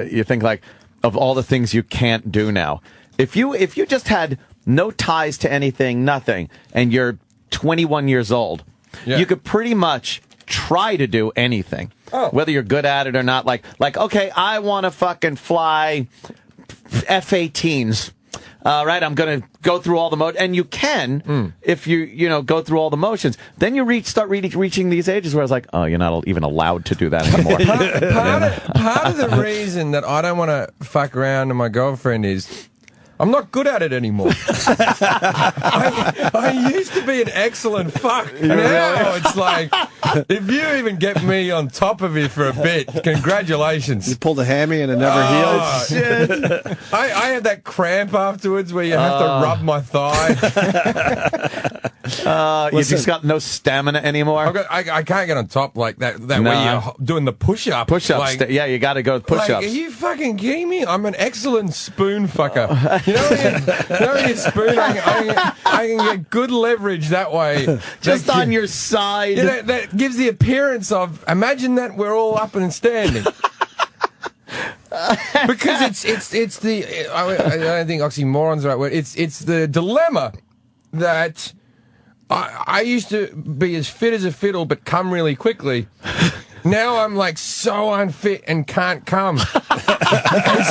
you think like of all the things you can't do now. If you just had no ties to anything, nothing, and you're 21 years old, you could pretty much try to do anything, whether you're good at it or not. Like okay, I want to fucking fly F-18s. Right, I'm going to go through all the motions, and you can if you go through all the motions. Then you start reaching these ages where it's like, oh, you're not even allowed to do that anymore. part of the reason that I don't want to fuck around with my girlfriend is I'm not good at it anymore. I used to be an excellent fuck. Now it's like, if you even get me on top of it for a bit, congratulations. You pulled a hammy and it never healed. Shit. I had that cramp afterwards where you have to rub my thigh. You just got no stamina anymore. I can't get on top like that way you're doing the push-up. Push-ups. Like, you got to go with push-ups. Like, are you fucking kidding me? I'm an excellent spoon fucker. You know when you spoon, I can get good leverage that way. Just on your side. That gives the appearance of, imagine that we're all up and standing. Because it's the, I don't think oxymoron's the right word, it's the dilemma that I used to be as fit as a fiddle but come really quickly. Now I'm like so unfit and can't come. And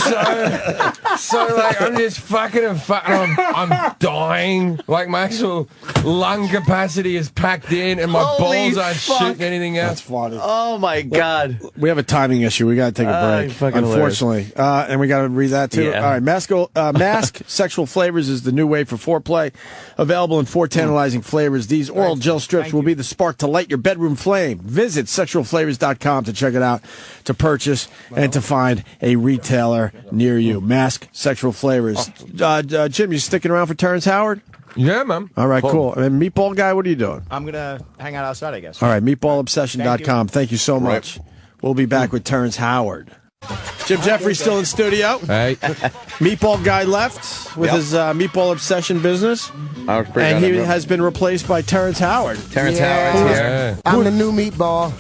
so like I'm just fucking I'm dying. Like my actual lung capacity is packed in and my balls aren't shooting anything else. That's funny. Oh my God. We have a timing issue. We got to take a break, unfortunately. And we got to read that too. Yeah. All right. Mask Sexual Flavors is the new way for foreplay. Available in 4 tantalizing flavors. These oral gel strips will be the spark to light your bedroom flame. Visit sexualflavors.com to check it out, to purchase, and to find a retailer near you. Mask Sexual Flavors. Jim, you sticking around for Terrence Howard? Yeah, man. All right, cool. And Meatball Guy, what are you doing? I'm going to hang out outside, I guess. All right, meatballobsession.com. Thank you so much. We'll be back with Terrence Howard. Jim Jefferies still in studio. Hey. Meatball Guy left with his Meatball Obsession business. And he has been replaced by Terrence Howard. Terrence Howard's here. I'm the new Meatball.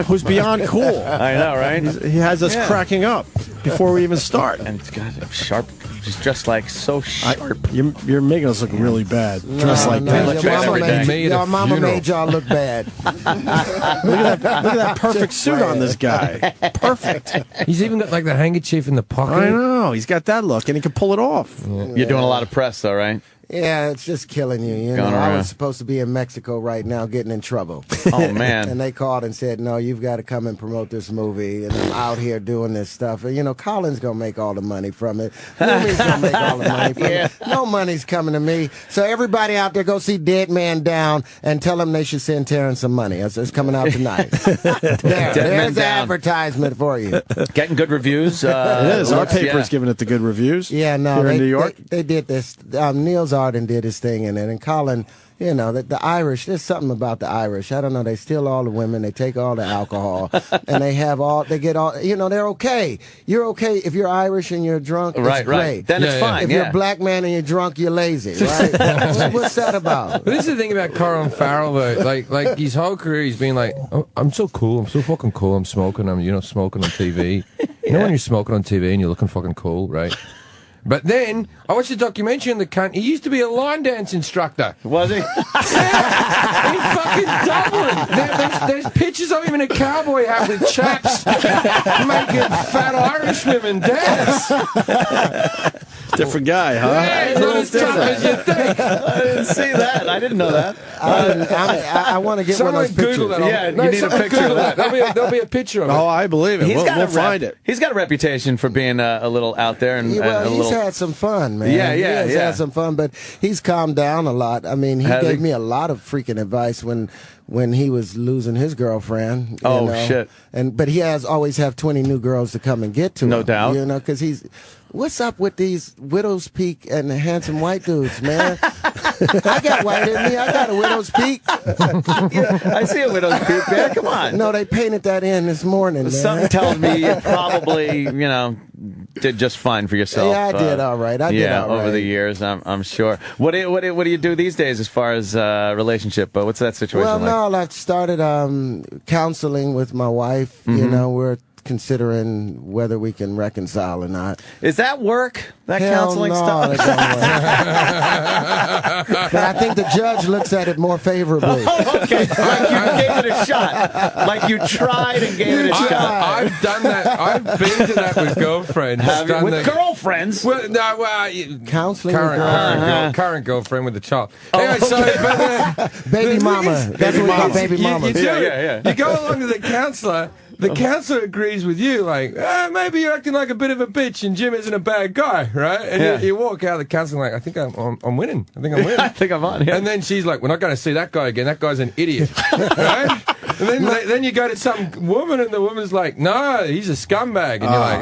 Who's beyond cool. I know, right? He has us cracking up before we even start. And it's got sharp. He's dressed like so sharp. You're making us look really bad. Dressed like that. Your mama made y'all look bad. Look at that perfect suit on this guy. Perfect. He's even got like the handkerchief in the pocket. I know. He's got that look, and he can pull it off. You're doing a lot of press, though, right? Yeah, it's just killing you. You know, I was supposed to be in Mexico right now getting in trouble. Oh, man. And they called and said, no, you've got to come and promote this movie. And I'm out here doing this stuff. And, you know, Colin's going to make all the money from it. Louie's going to make all the money from it. No money's coming to me. So everybody out there, go see Dead Man Down and tell them they should send Terrence some money. It's coming out tonight. There's the advertisement for you. Getting good reviews. It is. Our paper's giving it the good reviews. Yeah, no. Here in New York. They did this. Neil's Arden did his thing in it, and Colin, you know, the Irish, there's something about the Irish. I don't know, they steal all the women, they take all the alcohol, and they get all, you know, they're okay. You're okay if you're Irish and you're drunk, right, great. Right. Then it's fine. If you're a black man and you're drunk, you're lazy, right? What's that about? But this is the thing about Colin Farrell, though. Like his whole career, he's been like, oh, I'm so cool, I'm so fucking cool, I'm smoking, I'm, smoking on TV. You know when you're smoking on TV and you're looking fucking cool, right? But then I watched a documentary on the cunt. He used to be a line dance instructor. Was he? Yeah, in fucking Dublin. There's pictures of him in a cowboy hat with chaps making fat Irish women dance. Different guy, huh? Yeah, not as tough as you think. I didn't see that. I didn't know that. I want to get one of those pictures. Google that. Yeah, you need a picture of that. There'll be a picture of it. Oh, I believe it. We'll find it. He's got a reputation for being a little out there and, Well, and a he's little. had some fun, man. Yeah, yeah, He's yeah. had some fun, but he's calmed down a lot. I mean, he Has gave he? me a lot of freaking advice when he was losing his girlfriend. You Oh, know? shit. But he always have 20 new girls to come and get to him. No doubt. You know, because what's up with these Widow's Peak and the handsome white dudes, man? I got white in me. I got a Widow's Peak. Yeah, I see a widow's peak there. Come on. No, they painted that in this morning, man. Something tells me you probably, did just fine for yourself. Yeah, I did all right. I did all over right. the years, I'm sure. What do you do these days as far as relationship? But what's that situation Well, like? no, I started counseling with my wife. You know, we're considering whether we can reconcile or not. Is that work? That Hell counseling no, stuff? that don't work. But I think the judge looks at it more favorably. Okay, like you gave it a shot. Like you tried and gave it a shot. I've done that. I've been to that with girlfriends. Have you? Done With the- girlfriends? Well, no, Counseling with current girlfriend with a child. Anyway, baby mama. That's what we call baby You mama. do. Yeah. You go along to the counsellor. The counselor agrees with you, like, maybe you're acting like a bit of a bitch and Jim isn't a bad guy, right? And you walk out of the counselor like, I think I'm winning. I think I'm winning. I think I'm on. Yeah. And then she's like, we're not going to see that guy again. That guy's an idiot, right? And then you go to some woman and the woman's like, no, he's a scumbag. And you're like,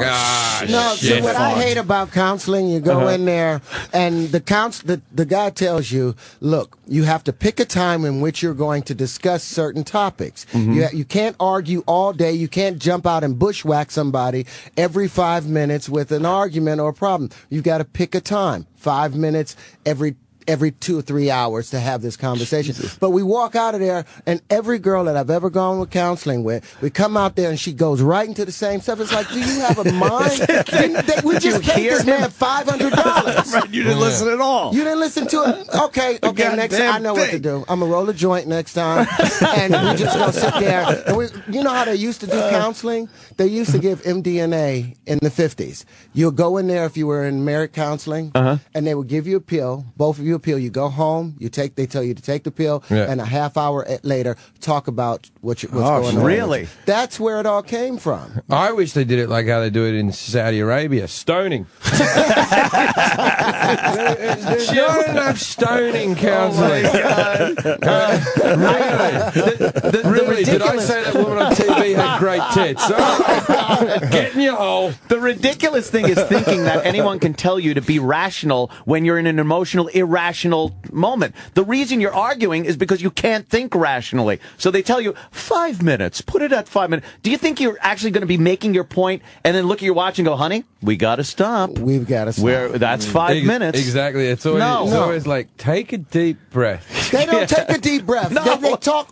No, shit. see, what I hate about counseling, you go in there and the guy tells you, look, you have to pick a time in which you're going to discuss certain topics. You can't argue all day. You can't jump out and bushwhack somebody every 5 minutes with an argument or a problem. You've got to pick a time, 5 minutes every 2 or 3 hours to have this conversation. But we walk out of there, and every girl that I've ever gone with counseling with, we come out there and she goes right into the same stuff. It's like, do you have a mind? We just paid this man $500. Right, you didn't listen at all. You didn't listen to it? Okay, next time I know what to do. I'm going to roll a joint next time, and we're just going to sit there. And you know how they used to do counseling? They used to give MDMA in the 50s. You'll go in there if you were in marriage counseling, and they would give you a pill, both of you a pill. You go home, they tell you to take the pill, and a half hour later, talk about what's going on. Really? That's where it all came from. I wish they did it like how they do it in Saudi Arabia, stoning. There's not enough stoning counselling. Really? Did I say that woman on TV had great tits? Get in your hole. The ridiculous thing is thinking that anyone can tell you to be rational when you're in an emotional, irrational moment. The reason you're arguing is because you can't think rationally. So they tell you, 5 minutes, put it at 5 minutes. Do you think you're actually going to be making your point and then look at your watch and go, honey, we got to stop. We've got to stop. That's 5 minutes. Exactly. It's always like, take a deep breath. They don't take a deep breath. No.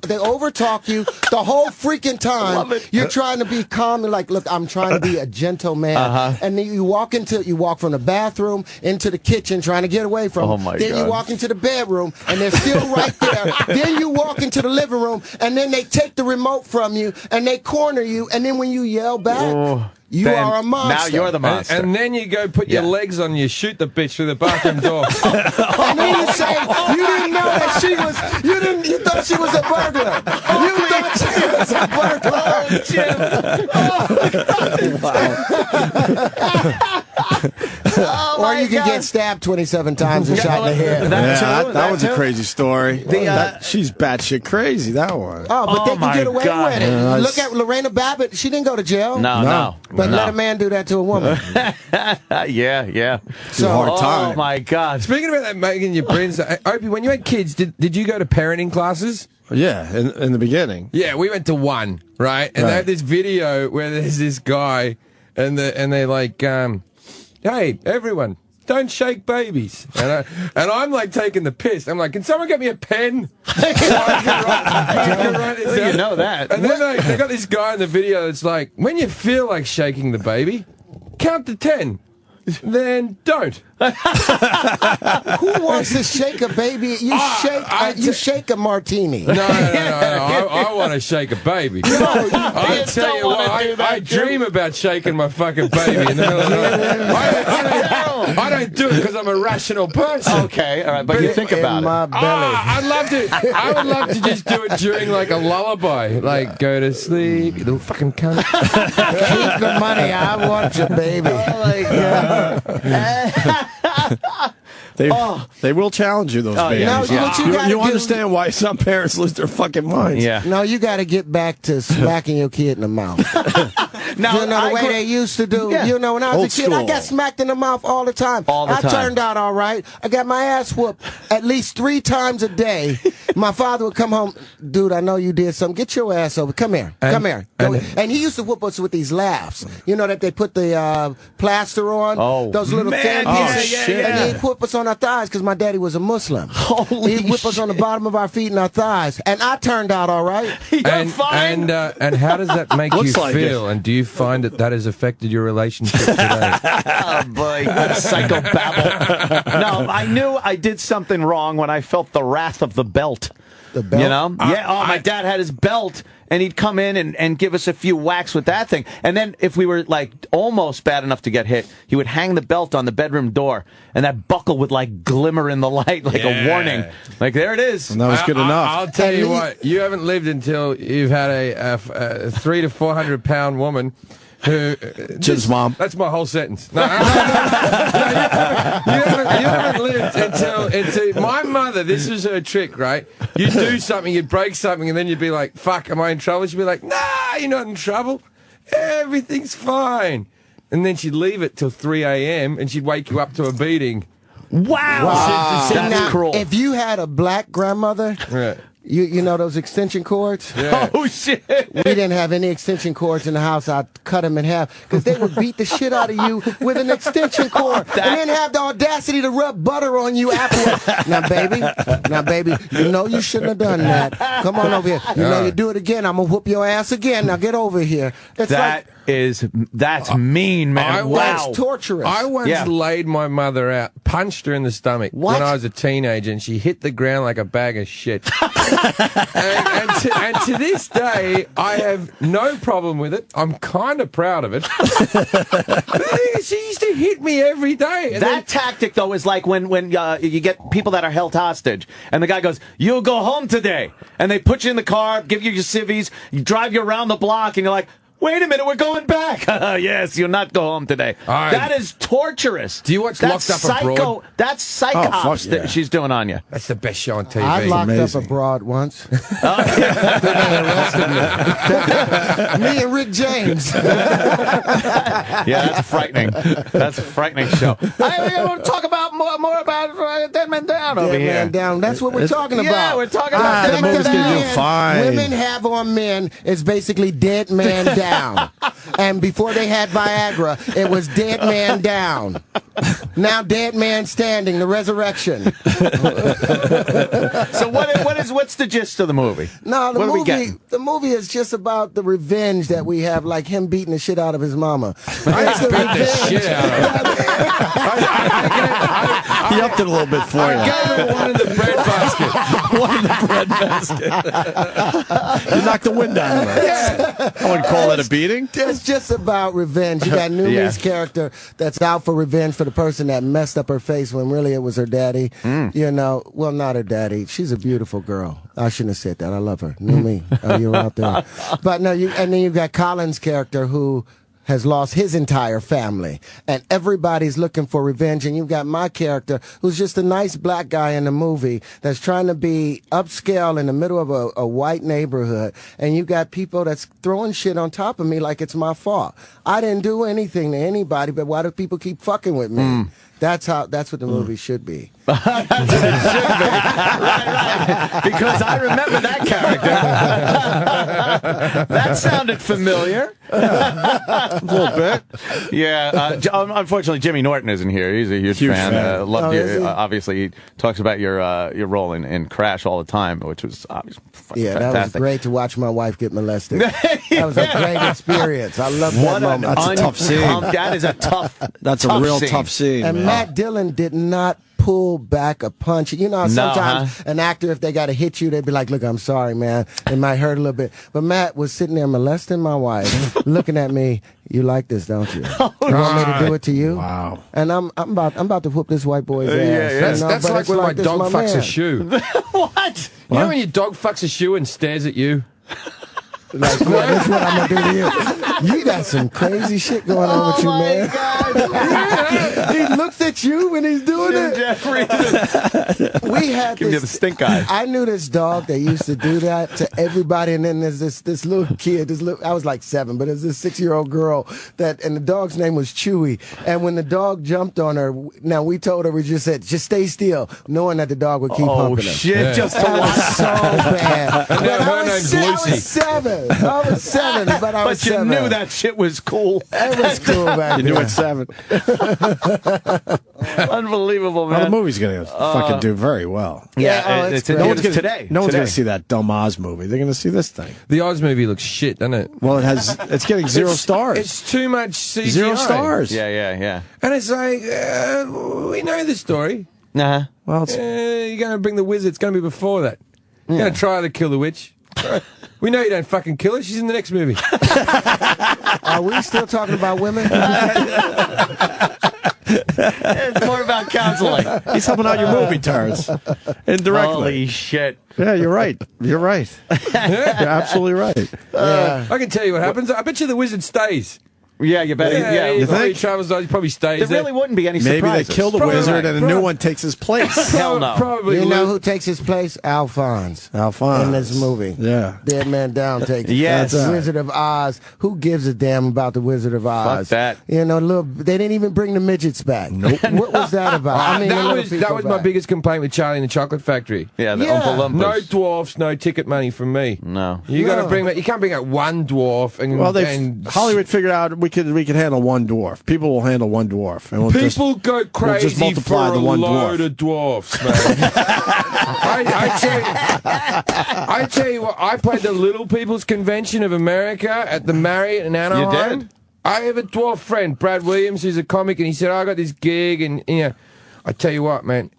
They over talk you the whole freaking time. You're trying to be calm and like, look, I'm trying to be a gentleman. And then you walk from the bathroom into the kitchen trying to get away from them. Then you walk into the bedroom and they're still right there. Then you walk into the living room and then they take the remote from you and they corner you. And then when you yell back, you are a monster. Now you're the monster. And then you go put your legs on you, shoot the bitch through the bathroom door. And then you say, you didn't know that she was, you thought she was a burglar. You thought she was a burglar. Or you can get stabbed 27 times and shot in the head. That was a crazy story. She's batshit crazy, that one. Oh, but they can get away with it. Yeah, Look at Lorena Babbitt. She didn't go to jail. No. But let a man do that to a woman. Yeah. Too hard time. Oh, my God. Speaking about that making your brains, Opie, when you had kids, did you go to parenting classes? Yeah, in the beginning. Yeah, we went to one, right? And they had this video where there's this guy, and they're like, hey, everyone, don't shake babies. And I'm like taking the piss. I'm like, can someone get me a pen? So I can write this down? You know that. And then they got this guy in the video that's like, when you feel like shaking the baby, count to 10. then don't. Who wants to shake a baby? You shake a martini. No. I want to shake a baby. I tell you what, I dream about shaking my fucking baby in the middle of the night. I don't do it because I'm a rational person. Okay, all right, but you think about it. My belly. I would love to just do it during like a lullaby, like go to sleep, you little fucking cunt. Keep the money. I want your baby. Oh my God. They will challenge you, those babies. No, what you gotta You do- understand why some parents lose their fucking minds. Yeah. No, you got to get back to smacking your kid in the mouth. Now, You know the way they used to do. Yeah. You know, when I was Old a kid, I school. got smacked in the mouth all the time. All the I time. turned out all right. I got my ass whooped at least 3 times a day. My father would come home, dude, I know you did something. Get your ass over. Come here. Come here. And he used to whoop us with these laughs. You know that they put the plaster on? Oh, those little man, thin yeah, pieces? yeah, yeah. And he'd whip us on our thighs because my daddy was a Muslim. Holy He'd whip us on the bottom of our feet and our thighs. And I turned out all right. And how does that make you Looks like feel? And do you find that has affected your relationship today? Oh boy, psychobabble. No, I knew I did something wrong when I felt the wrath of the belt. The belt? You know? My dad had his belt, and he'd come in and give us a few whacks with that thing. And then if we were, like, almost bad enough to get hit, he would hang the belt on the bedroom door, and that buckle would, like, glimmer in the light like a warning. Like, there it is. And that was good enough. I'll tell you what, you haven't lived until you've had a 300 to 400 pound woman who Jim's mom. That's my whole sentence. No, you haven't lived until my mother. This is her trick, right? You do something, you'd break something, and then you'd be like, "Fuck, am I in trouble?" She'd be like, "Nah, you're not in trouble. Everything's fine." And then she'd leave it till 3 a.m. and she'd wake you up to a beating. Wow. That's Now, cruel. if you had a black grandmother, Right. you know those extension cords? Yeah. Oh, shit. We didn't have any extension cords in the house. I'd cut them in half because they would beat the shit out of you with an extension cord and then have the audacity to rub butter on you afterwards. Now, baby, you know you shouldn't have done that. Come on over here. You know you do it again, I'm going to whoop your ass again. Now get over here. It's That's mean, man. Wow. That's torturous. I once laid my mother out, punched her in the stomach when I was a teenager, and she hit the ground like a bag of shit. and to this day, I have no problem with it. I'm kind of proud of it. She used to hit me every day. And That tactic, though, is like when you get people that are held hostage, and the guy goes, "You'll go home today," and they put you in the car, give you your civvies, you drive you around the block, and you're like, "Wait a minute, we're going back." Yes, you'll not go home today. That is torturous. Do you watch Locked Up Abroad? That's psychops fuck yeah. that she's doing on you. That's the best show on TV. I locked amazing. up abroad once. Oh, yeah. Me and Rick James. Yeah, that's frightening. That's a frightening show. I want to talk about more about Dead Man Down over Dead here. Man Down. That's what we're talking about. Yeah, we're talking about the Dead movie's Man gonna do Down. fine. Women have on men is basically Dead Man Down. And before they had Viagra, it was Dead Man Down. Now Dead Man Standing, the resurrection. So what's the gist of the movie? No, What are we getting? the movie is just about the revenge that we have, like him beating the shit out of his mama. It's the Beat the revenge. shit out of her. He upped it a little bit for I you. gave her one in the bread basket. One in the bread basket. You knocked the wind out of her. I wouldn't call that a beating. It's just about revenge. You got Numi's character that's out for revenge for the person that messed up her face when really it was her daddy. You know, well, not her daddy. She's a beautiful girl. I shouldn't have said that. I love her. Numi, you're out there. But no, and then you've got Colin's character who has lost his entire family, and everybody's looking for revenge. And you've got my character, who's just a nice black guy in the movie that's trying to be upscale in the middle of a white neighborhood. And you got people that's throwing shit on top of me like it's my fault. I didn't do anything to anybody, but why do people keep fucking with me? That's what the movie should be. Right. Because I remember that character. That sounded familiar. A little bit. Yeah. Unfortunately, Jimmy Norton isn't here. He's a huge fan. Loved you. Obviously, he talks about your role in Crash all the time, which was obviously fantastic. That was great to watch my wife get molested. That was a great experience. I love that moment. That's a tough scene. That is a tough. That's a real tough scene. And man. Matt Dillon did not pull back a punch. You know, sometimes an actor, if they got to hit you, they'd be like, look, I'm sorry, man. It might hurt a little bit. But Matt was sitting there molesting my wife, looking at me. You like this, don't you? You want me to do it to you? Wow. And I'm about to whoop this white boy's ass. That's like when my dog fucks a shoe. What? You know when your dog fucks a shoe and stares at you? Like, that's what I'm gonna do to you. You got some crazy shit going on with you, man. God. He looks at you when he's doing it. Jefferies. We had Give me the stink eye. I knew this dog that used to do that to everybody, and then there's this little kid. I was like 7, but there's this 6-year-old girl and the dog's name was Chewy. And when the dog jumped on her, now we told her, we just said, just stay still, knowing that the dog would keep humping her. Shit! Yeah. Just That was so bad. But her name's Lucy. I was 7. I was 7, but I was But you 7. knew that shit was cool. It was cool back You then. knew at 7. Unbelievable, Well, man. the movie's going to fucking do very well. Yeah, it's great. no No one's one's gonna, today. No one's going to Today. see that Dumb Oz movie. They're going to see this thing. The Oz movie looks shit, doesn't it? Well, it's getting 0 stars. It's too much CGI. 0 stars. Yeah. And it's like, we know the story. Uh-huh. Well, it's, You're going to bring the wizard. It's going to be before that. You're going to try to kill the witch. We know you don't fucking kill her. She's in the next movie. Are we still talking about women? It's more about counseling. he's helping out your movie, Terrence. Indirectly. Holy shit. Yeah, you're right. You're right. You're absolutely right. Yeah. I can tell you what happens. I bet you the wizard stays. Yeah, you better. Yeah, he You think? probably travels. He probably stays. there really wouldn't be any Maybe surprises. they kill the Probably wizard right. and a new one takes his place. Hell no. Probably. You know who takes his place? Alphonse. Alphonse. In this movie. Yeah. Dead Man Down takes Yes. the Wizard of Oz. Who gives a damn about the Wizard of Oz? Fuck that. You know, they didn't even bring the midgets back. Nope. What was that about? I mean, the little that people was my back. biggest complaint with Charlie and the Chocolate Factory. Yeah, the Yeah. Oompa Loompas. No dwarfs, no ticket money from me. No. You got to No. bring back. You can't bring out one dwarf and Well, and Hollywood figured out we could handle one dwarf. People will handle one dwarf, and we'll people go crazy just multiply for the a one load dwarf. of dwarfs, man. I tell you what. I played the Little People's Convention of America at the Marriott in Anaheim. did? I have a dwarf friend, Brad Williams, who's a comic, and he said, "I got this gig," and I tell you what, man.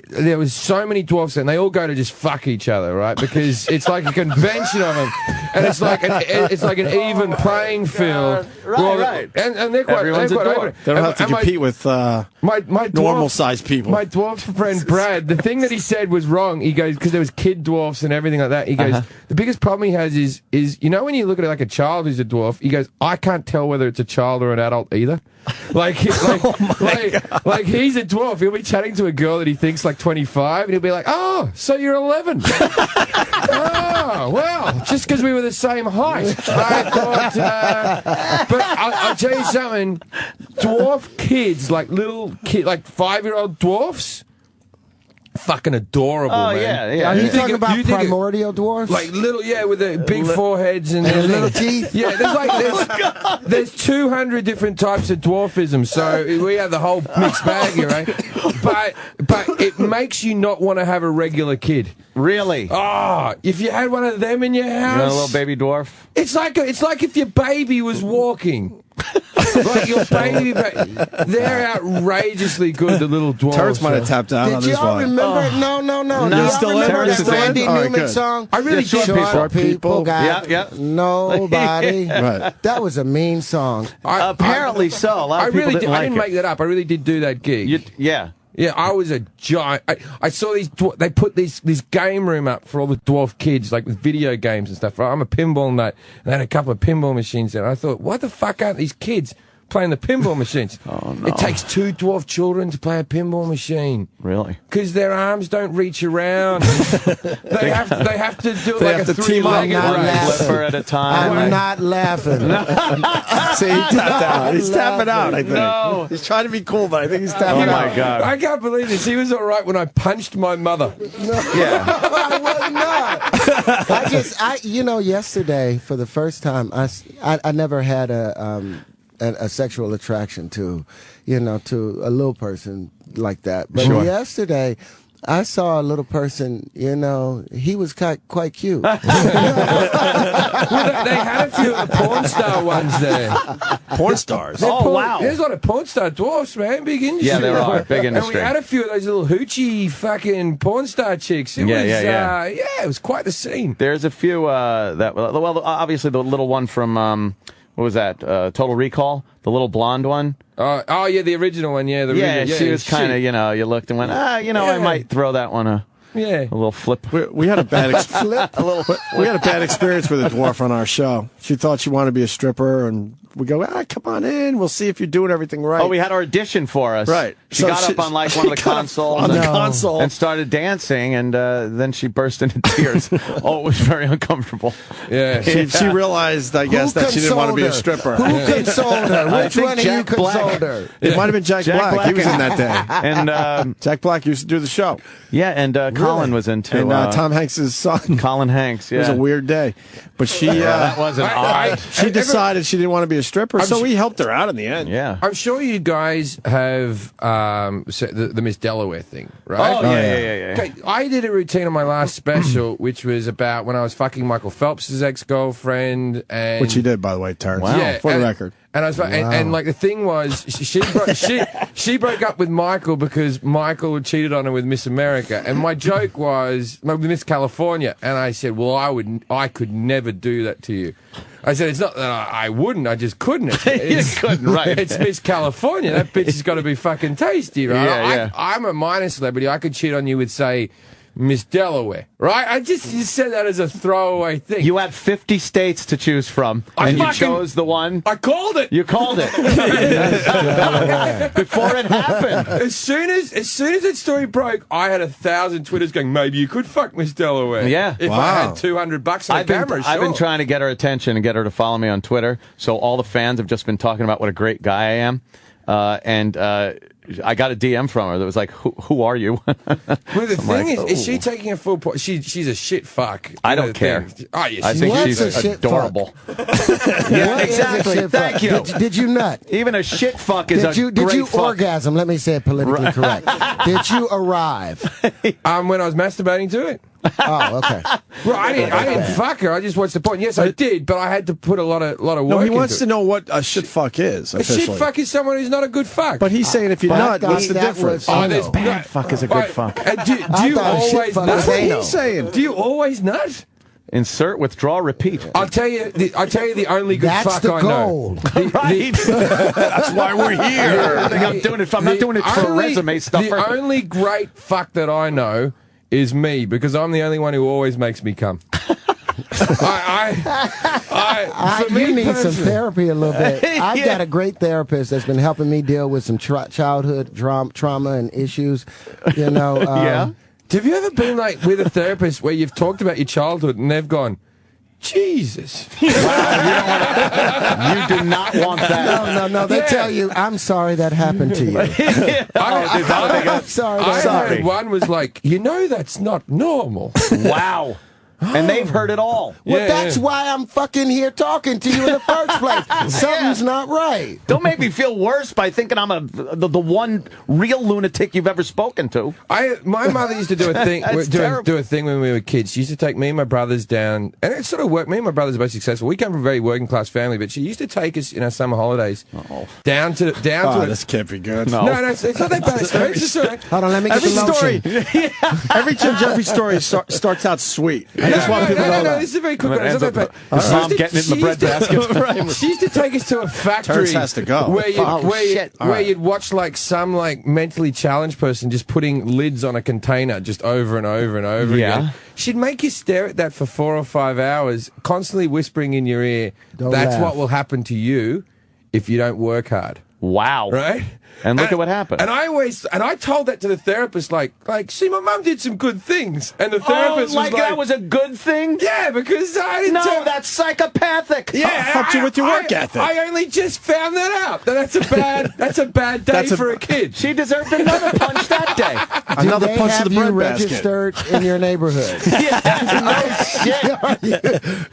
There was so many dwarfs, and they all go to just fuck each other, right? Because it's like a convention of them, and it's like an even playing field. Right. And they're quite. Everyone's they're a quite dwarf. open. They don't have to And my- compete with my dwarf, normal-sized people. My dwarf friend Brad, the thing that he said was wrong. He goes, because there was kid dwarfs and everything like that. He goes, the biggest problem he has is you know when you look at it like a child who's a dwarf, he goes, I can't tell whether it's a child or an adult either. Like he's a dwarf. He'll be chatting to a girl that he thinks like 25, and he'll be like, "Oh, so you're 11? Oh, well, just because we were the same height." I thought, but I'll tell you something. Dwarf kids, like little kid, like 5-year-old dwarfs, fucking adorable, Oh, man. yeah. Are you You think talking it- about you think it- primordial dwarfs? Like little, with the big foreheads and And little teeth? Yeah, there's 200 different types of dwarfism, so we have the whole mixed bag here, right? But it makes you not want to have a regular kid. Really? Oh, if you had one of them in your house, You know, a little baby dwarf? it's like if your baby was walking. Like your baby, they're outrageously good. The little dwarfs. Terrence might have tapped out on Did this y'all one. remember? No. No, Do y'all still in? remember Terrence that is in. Randy All right, Newman good. song? I really Short did. people. Short people got Yeah. nobody. Right. That was a mean song. Apparently so. A lot I of people really didn't did. like I didn't it. make that up. I really did do that gig. Yeah. Yeah, I was a giant. I saw these. They put this game room up for all the dwarf kids, like with video games and stuff. I'm a pinball nut, and they had a couple of pinball machines there. And I thought, why the fuck aren't these kids playing the pinball machines. Oh, no. It takes 2 dwarf children to play a pinball machine. Really? Because their arms don't reach around. they have to do it They like have a to team up. 3-legged I'm not race. laughing. Flipper at a time. I'm not laughing. See, he tapped out. He's tapping out, I think. No. He's trying to be cool, but I think he's tapping Oh, out. my God. I can't believe this. He was all right when I punched my mother. Yeah. I was not. Yesterday for the first time, I never had a sexual attraction to a little person like that. But yesterday, I saw a little person. He was quite cute. Well, they had a few of the porn star ones there. Porn stars. Wow. There's a lot of porn star dwarfs, man. Big industry. Yeah, there are. Big And industry. we had a few of those little hoochie fucking porn star chicks. It was, it was quite the scene. There's a few well, obviously the little one from what was that? Total Recall, the little blonde one. Oh yeah, the original one. Yeah, She was kind of, you looked and went, I might throw that one a little flip. We had a bad we had a bad experience with a dwarf on our show. She thought she wanted to be a stripper, and we go, come on in. We'll see if you're doing everything right. Oh, we had her audition for us. Right. She got up on like one of the consoles on the console and started dancing, and then she burst into tears. Oh, it was very uncomfortable. Yeah. She realized, I guess, that she didn't want to be a stripper. Who consoled her? Which one of you consoled her? It might have been Jack Black. He was in that day. And Jack Black used to do the show. yeah, and Colin was in too. And Tom Hanks' son. Colin Hanks. Yeah, It was a weird day. But she that wasn't odd. she decided she didn't want to be a stripper, so we helped her out in the end. Yeah. I'm sure you guys have the Miss Delaware thing, right? Oh, yeah. Okay, I did a routine on my last special, which was about when I was fucking Michael Phelps' ex-girlfriend, and Which he did, by the way, Terrence. Wow. Yeah, For the and- record. And I was, and like the thing was, she broke up with Michael because Michael had cheated on her with Miss America, and my joke was with Miss California, and I said, well, I could never do that to you. I said, it's not that I wouldn't, I just couldn't. You couldn't, right? It's Miss California. That bitch has got to be fucking tasty, right? Yeah. I'm a minor celebrity. I could cheat on you with, say, Miss Delaware, right? I just said that as a throwaway thing. You had 50 states to choose from, and you chose the one. I called it. You called it before it happened. As soon as that story broke, I had 1,000 Twitters going, maybe you could fuck Miss Delaware. Yeah. If I had $200 on I've the camera, been sure. trying to get her attention and get her to follow me on Twitter. So all the fans have just been talking about what a great guy I am. And I got a DM from her that was like, "Who are you?" Well, the thing like, is she taking a full point? She's a shit fuck. I don't care. Oh, yeah, I think What's she's a shit adorable. What is a shit Thank fuck? you. Did you nut? Even a shit fuck is Did you great fuck. orgasm? Let me say it politically correct. Did you arrive? when I was masturbating to it. Oh, okay. Well, I didn't fuck her. I just watched the point. Yes, I did, but I had to put a lot of work. No, he wants into to know what a shit fuck is. it. A shit Officially. fuck is someone who's not a good fuck. But he's saying if you're But not, what's the that difference? was- there's Bad fuck is a good fuck. Do you thought a shit always fuck nut? was That's what anal. he's saying. Do you always nut? Insert, withdraw, repeat. I'll tell you the only good That's fuck the I goal. know. Right. That's why we're here. I think I'm doing it. I'm not doing it for resume stuff. The only great fuck that I know is me, because I'm the only one who always makes me come. For me You need some personally- therapy a little bit. I've got a great therapist that's been helping me deal with some childhood trauma and issues. Yeah. Have you ever been like with a therapist where you've talked about your childhood and they've gone, Jesus? You do not want that. No. They tell you, I'm sorry that happened to you. Oh, dude, I'm sorry. I That heard one was like, that's not normal. Wow. And they've heard it all. Well, Yeah, that's why I'm fucking here talking to you in the first place. Something's not right. Don't make me feel worse by thinking I'm the one real lunatic you've ever spoken to. My mother used to do a thing. That's do terrible. a thing when we were kids. She used to take me and my brothers down, and it sort of worked. Me and my brothers are both successful. We come from a very working class family, but she used to take us in our summer holidays down to This can't be good. No, it's not that bad. It's just all right. Hold on, let me get Every the story, lotion. every Jim Jefferies story starts out sweet. I just want people to know that. This is a very quick one. It's Ends not that up bad. the mom getting it in the bread basket. She used to take us to a factory. Terrence has to go. Where Shit. you'd watch like some like mentally challenged person just putting lids on a container just over and over and over again. She'd make you stare at that for 4 or 5 hours, constantly whispering in your ear, Don't "That's laugh. what will happen to you if you don't work hard. Wow. Right? And look at what happened. And I told that to the therapist, like, see, my mum did some good things. And the therapist like was like, that was a good thing? yeah, because I didn't No, that's psychopathic. Yeah, helped you with your work ethic. I only just found that out. That's a bad day for a kid. She deserved another punch that day. Another they punch have to the you bread basket. registered in your neighborhood?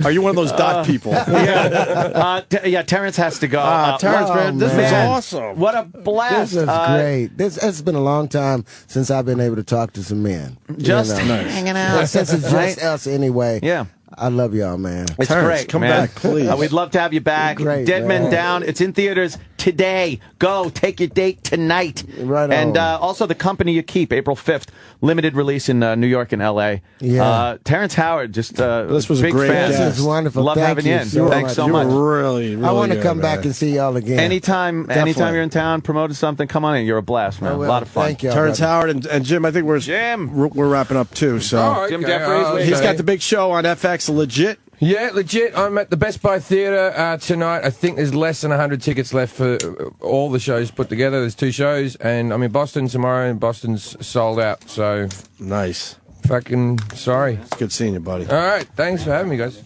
Are you one of those dot people? Yeah, Terrence has to go. Terrence, man, this was awesome. What a blast. This is great. It's been a long time since I've been able to talk to some men. Just hanging out. Since it's just us anyway. Yeah. I love y'all, man. It's Terrence, great. come man. back, please. We'd love to have you back. Great, Dead Men man. Down. It's in theaters today. Go. Take your date tonight. Right on. And also The Company You Keep, April 5th. Limited release in New York and L.A. Yeah. Terrence Howard, just This was a big great fan. guest. This is wonderful. Love Thank having you in. so Thanks much. so You much. were really, really I want to good, come man. back and see y'all again. Anytime Definitely. you're in town, promoting something, come on in. You're a blast, man. I will. A lot of fun. Thank you. Terrence Howard and Jim, I think we're wrapping up too. So Oh, okay. Jim Jefferies, he's got the big show on FX, legit. Yeah, legit. I'm at the Best Buy Theatre tonight. I think there's less than 100 tickets left for all the shows put together. There's 2 shows, and I'm in Boston tomorrow, and Boston's sold out. So, Nice. fucking sorry. It's good seeing you, buddy. All right, thanks for having me, guys.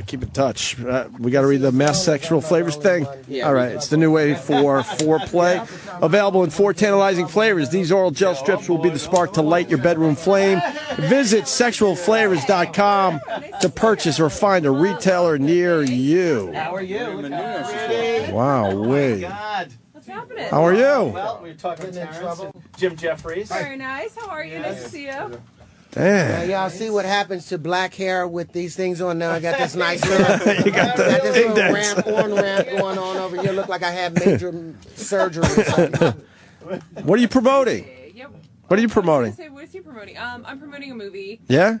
Keep in touch. We got to read the mass sexual flavors thing. All right, it's the new way for foreplay. Available in 4 tantalizing flavors. These oral gel strips will be the spark to light your bedroom flame. Visit sexualflavors.com to purchase or find a retailer near you. How are you? Wow, wait. God. What's happening? How are you? Well, we were talking to Terrence and Jim Jefferies. Very nice. How are you? Nice to see you. Damn. Y'all see what happens to black hair with these things on now? I got this nice little, You got the this little index. ramp going on over here. Look like I had major surgery. What are you promoting? Yep. What are you promoting? What's you promoting? I'm promoting a movie. Yeah?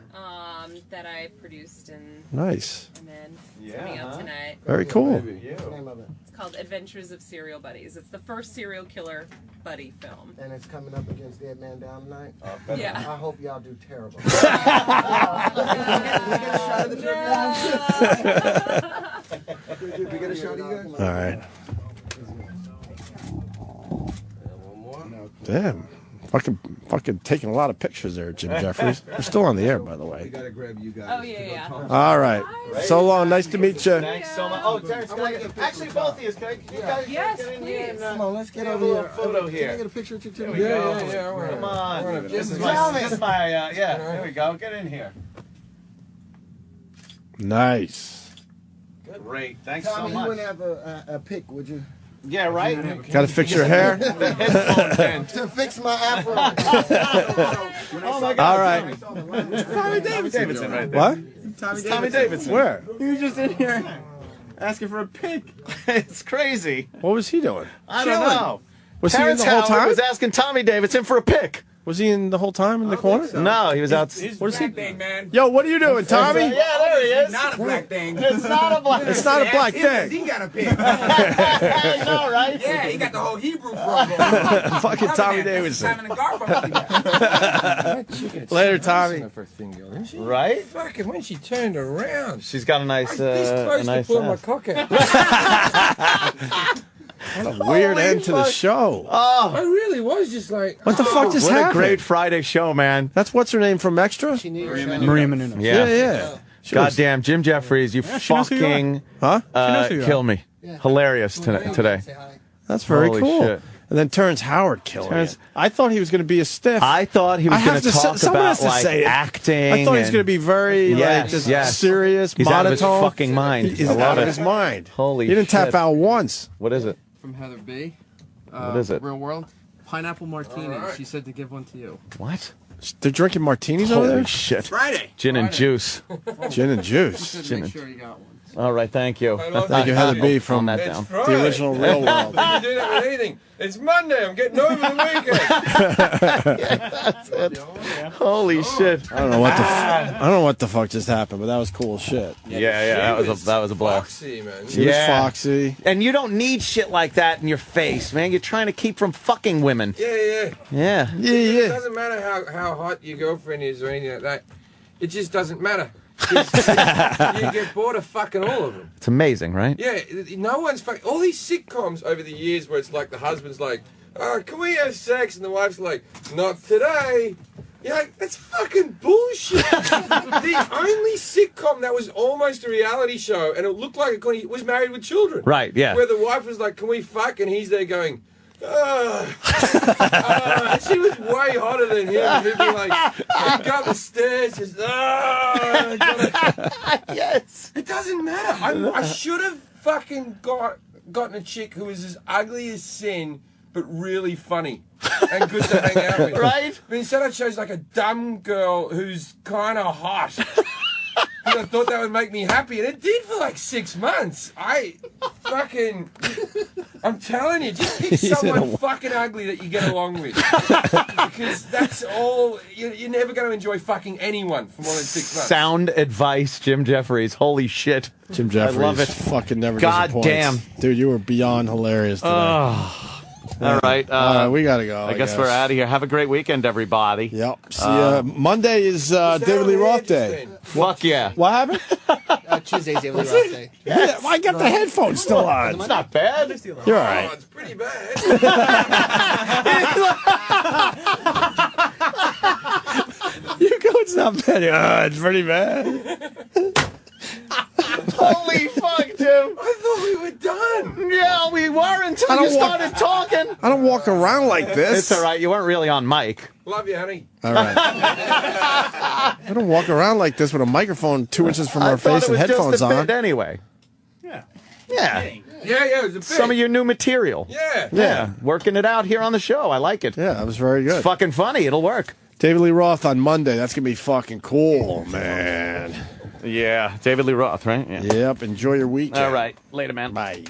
That I produced and Nice. then it's coming out tonight. Very cool. It's called Adventures of Serial Buddies. It's the first serial killer buddy film. And it's coming up against Dead Man Down tonight. Yeah. I hope y'all do terrible. We get a shot of you guys? All right. Damn. Fucking taking a lot of pictures there, Jim Jefferies. We're still on the air, by the way. Gotta grab you guys. Oh, yeah. All right. So long. Nice to meet you. Thanks so much. Oh, Terrence, actually, both of you, can you guys Yes, get in here? please. Come on, let's get Have over a little here. photo Can I here. get a picture with you too? Yeah. Come on. This is Tell me. my, yeah, there we go. Get in here. Nice. Great. Thanks so Tommy, you much. wouldn't have a pick, would you? Yeah, right? Got to fix your hair? To fix my afro. Oh, my God. All right. Tommy Davidson right there. What? Tommy Davidson. Where? He was just in here asking for a pic. It's crazy. What was he doing? I don't know. Was he in Terrence the whole Howard time? was asking Tommy Davidson for a pic. Was he in the whole time in the corner? No, he was out. What is he? thing, man. Yo, what are you doing, Tommy? Yeah, there he is. Not a black thing. It's not a black. It's not a black thing. He got a pic. I know, right? Yeah, he got the whole Hebrew frog. Fucking Tommy Davidson. Simon and Garfunkel. Later, Tommy. For a thing, girl, isn't she? Right? Fucking when she turned around. She's got a nice, This a close nice to pulling my ass. cock out. What a weird end to the show. I really was just like, What the fuck just What happened? a great Friday show, man. That's what's her name from Extra? Maria Menounos. Yeah. She was- Goddamn, Jim Jefferies, you she knows who you are. fucking Huh? knows who you are. kill me. Hilarious today. That's very Holy cool. shit. And then Terrence Howard killing Terrence- it. I thought he was going to be a stiff. I thought he I was going have to to say- talk someone has about to like say it. acting. I thought he was and- going to be very Yes, like just yes. serious, He's out of his monotone. fucking mind. He's I love out of it. his mind. Holy He didn't tap shit. out once. What is it? From Heather B. What is it? Real World. Pineapple martini. She said to give one to you. What? They're drinking martinis over Holy there? shit. Friday. Gin and juice. Gin and juice. Said make sure you got one. All right, thank you. Thank you, Heather B. Calm from that it's down. Friday. the original Real World. You do that with anything. It's Monday. I'm getting over the weekend. Holy shit. I don't know what the fuck just happened, but that was cool as shit. Yeah, that was a blast. Foxy, man. She was foxy. And you don't need shit like that in your face, man. You're trying to keep from fucking women. Yeah. Yeah. It doesn't matter how hot your girlfriend is or anything like that. It just doesn't matter. You get bored of fucking all of them. It's amazing, right? Yeah, no one's fucking... All these sitcoms over the years where it's like the husband's like, oh, can we have sex? And the wife's like, not today. You're like, that's fucking bullshit. The only sitcom that was almost a reality show, and it looked like it was Married with Children. Right, yeah. Where the wife was like, can we fuck? And he's there going... she was way hotter than him. And he'd be like, he'd go up the stairs, just, Yes. It doesn't matter. I should have fucking gotten a chick who was as ugly as sin, but really funny and good to hang out with. Right? But instead I chose like a dumb girl who's kind of hot. And I thought that would make me happy, and it did for like 6 months. I'm telling you, just pick someone fucking ugly that you get along with. Because that's all, you're never going to enjoy fucking anyone for more than 6 months. Sound advice, Jim Jefferies. Holy shit. Jim Jefferies. I love it. Fucking never God disappoints. damn. Dude, you were beyond hilarious today. All right. We got to go. I guess we're out of here. Have a great weekend, everybody. Yep. See ya. Monday is David Lee Roth Day. Fuck yeah. What happened? Tuesday's David Lee Roth Day. Yeah, I got the headphones still on. It's not bad. You're all right. Oh, it's pretty bad. You go, it's not bad. It's pretty bad. Holy fuck, Jim. I thought we were done. Yeah, we were until you started talking. I don't walk around like this. It's all right. You weren't really on mic. Love you, honey. All right. I don't walk around like this with a microphone 2 inches from our face and headphones just a on. bit anyway. Yeah. Yeah. Yeah, it was a bit. Some of your new material. Yeah. Yeah. Working it out here on the show. I like it. Yeah, that was very good. It's fucking funny. It'll work. David Lee Roth on Monday. That's going to be fucking cool, man. Yeah. David Lee Roth, right? Yeah. Yep. Enjoy your weekend. All right. Later, man. Bye.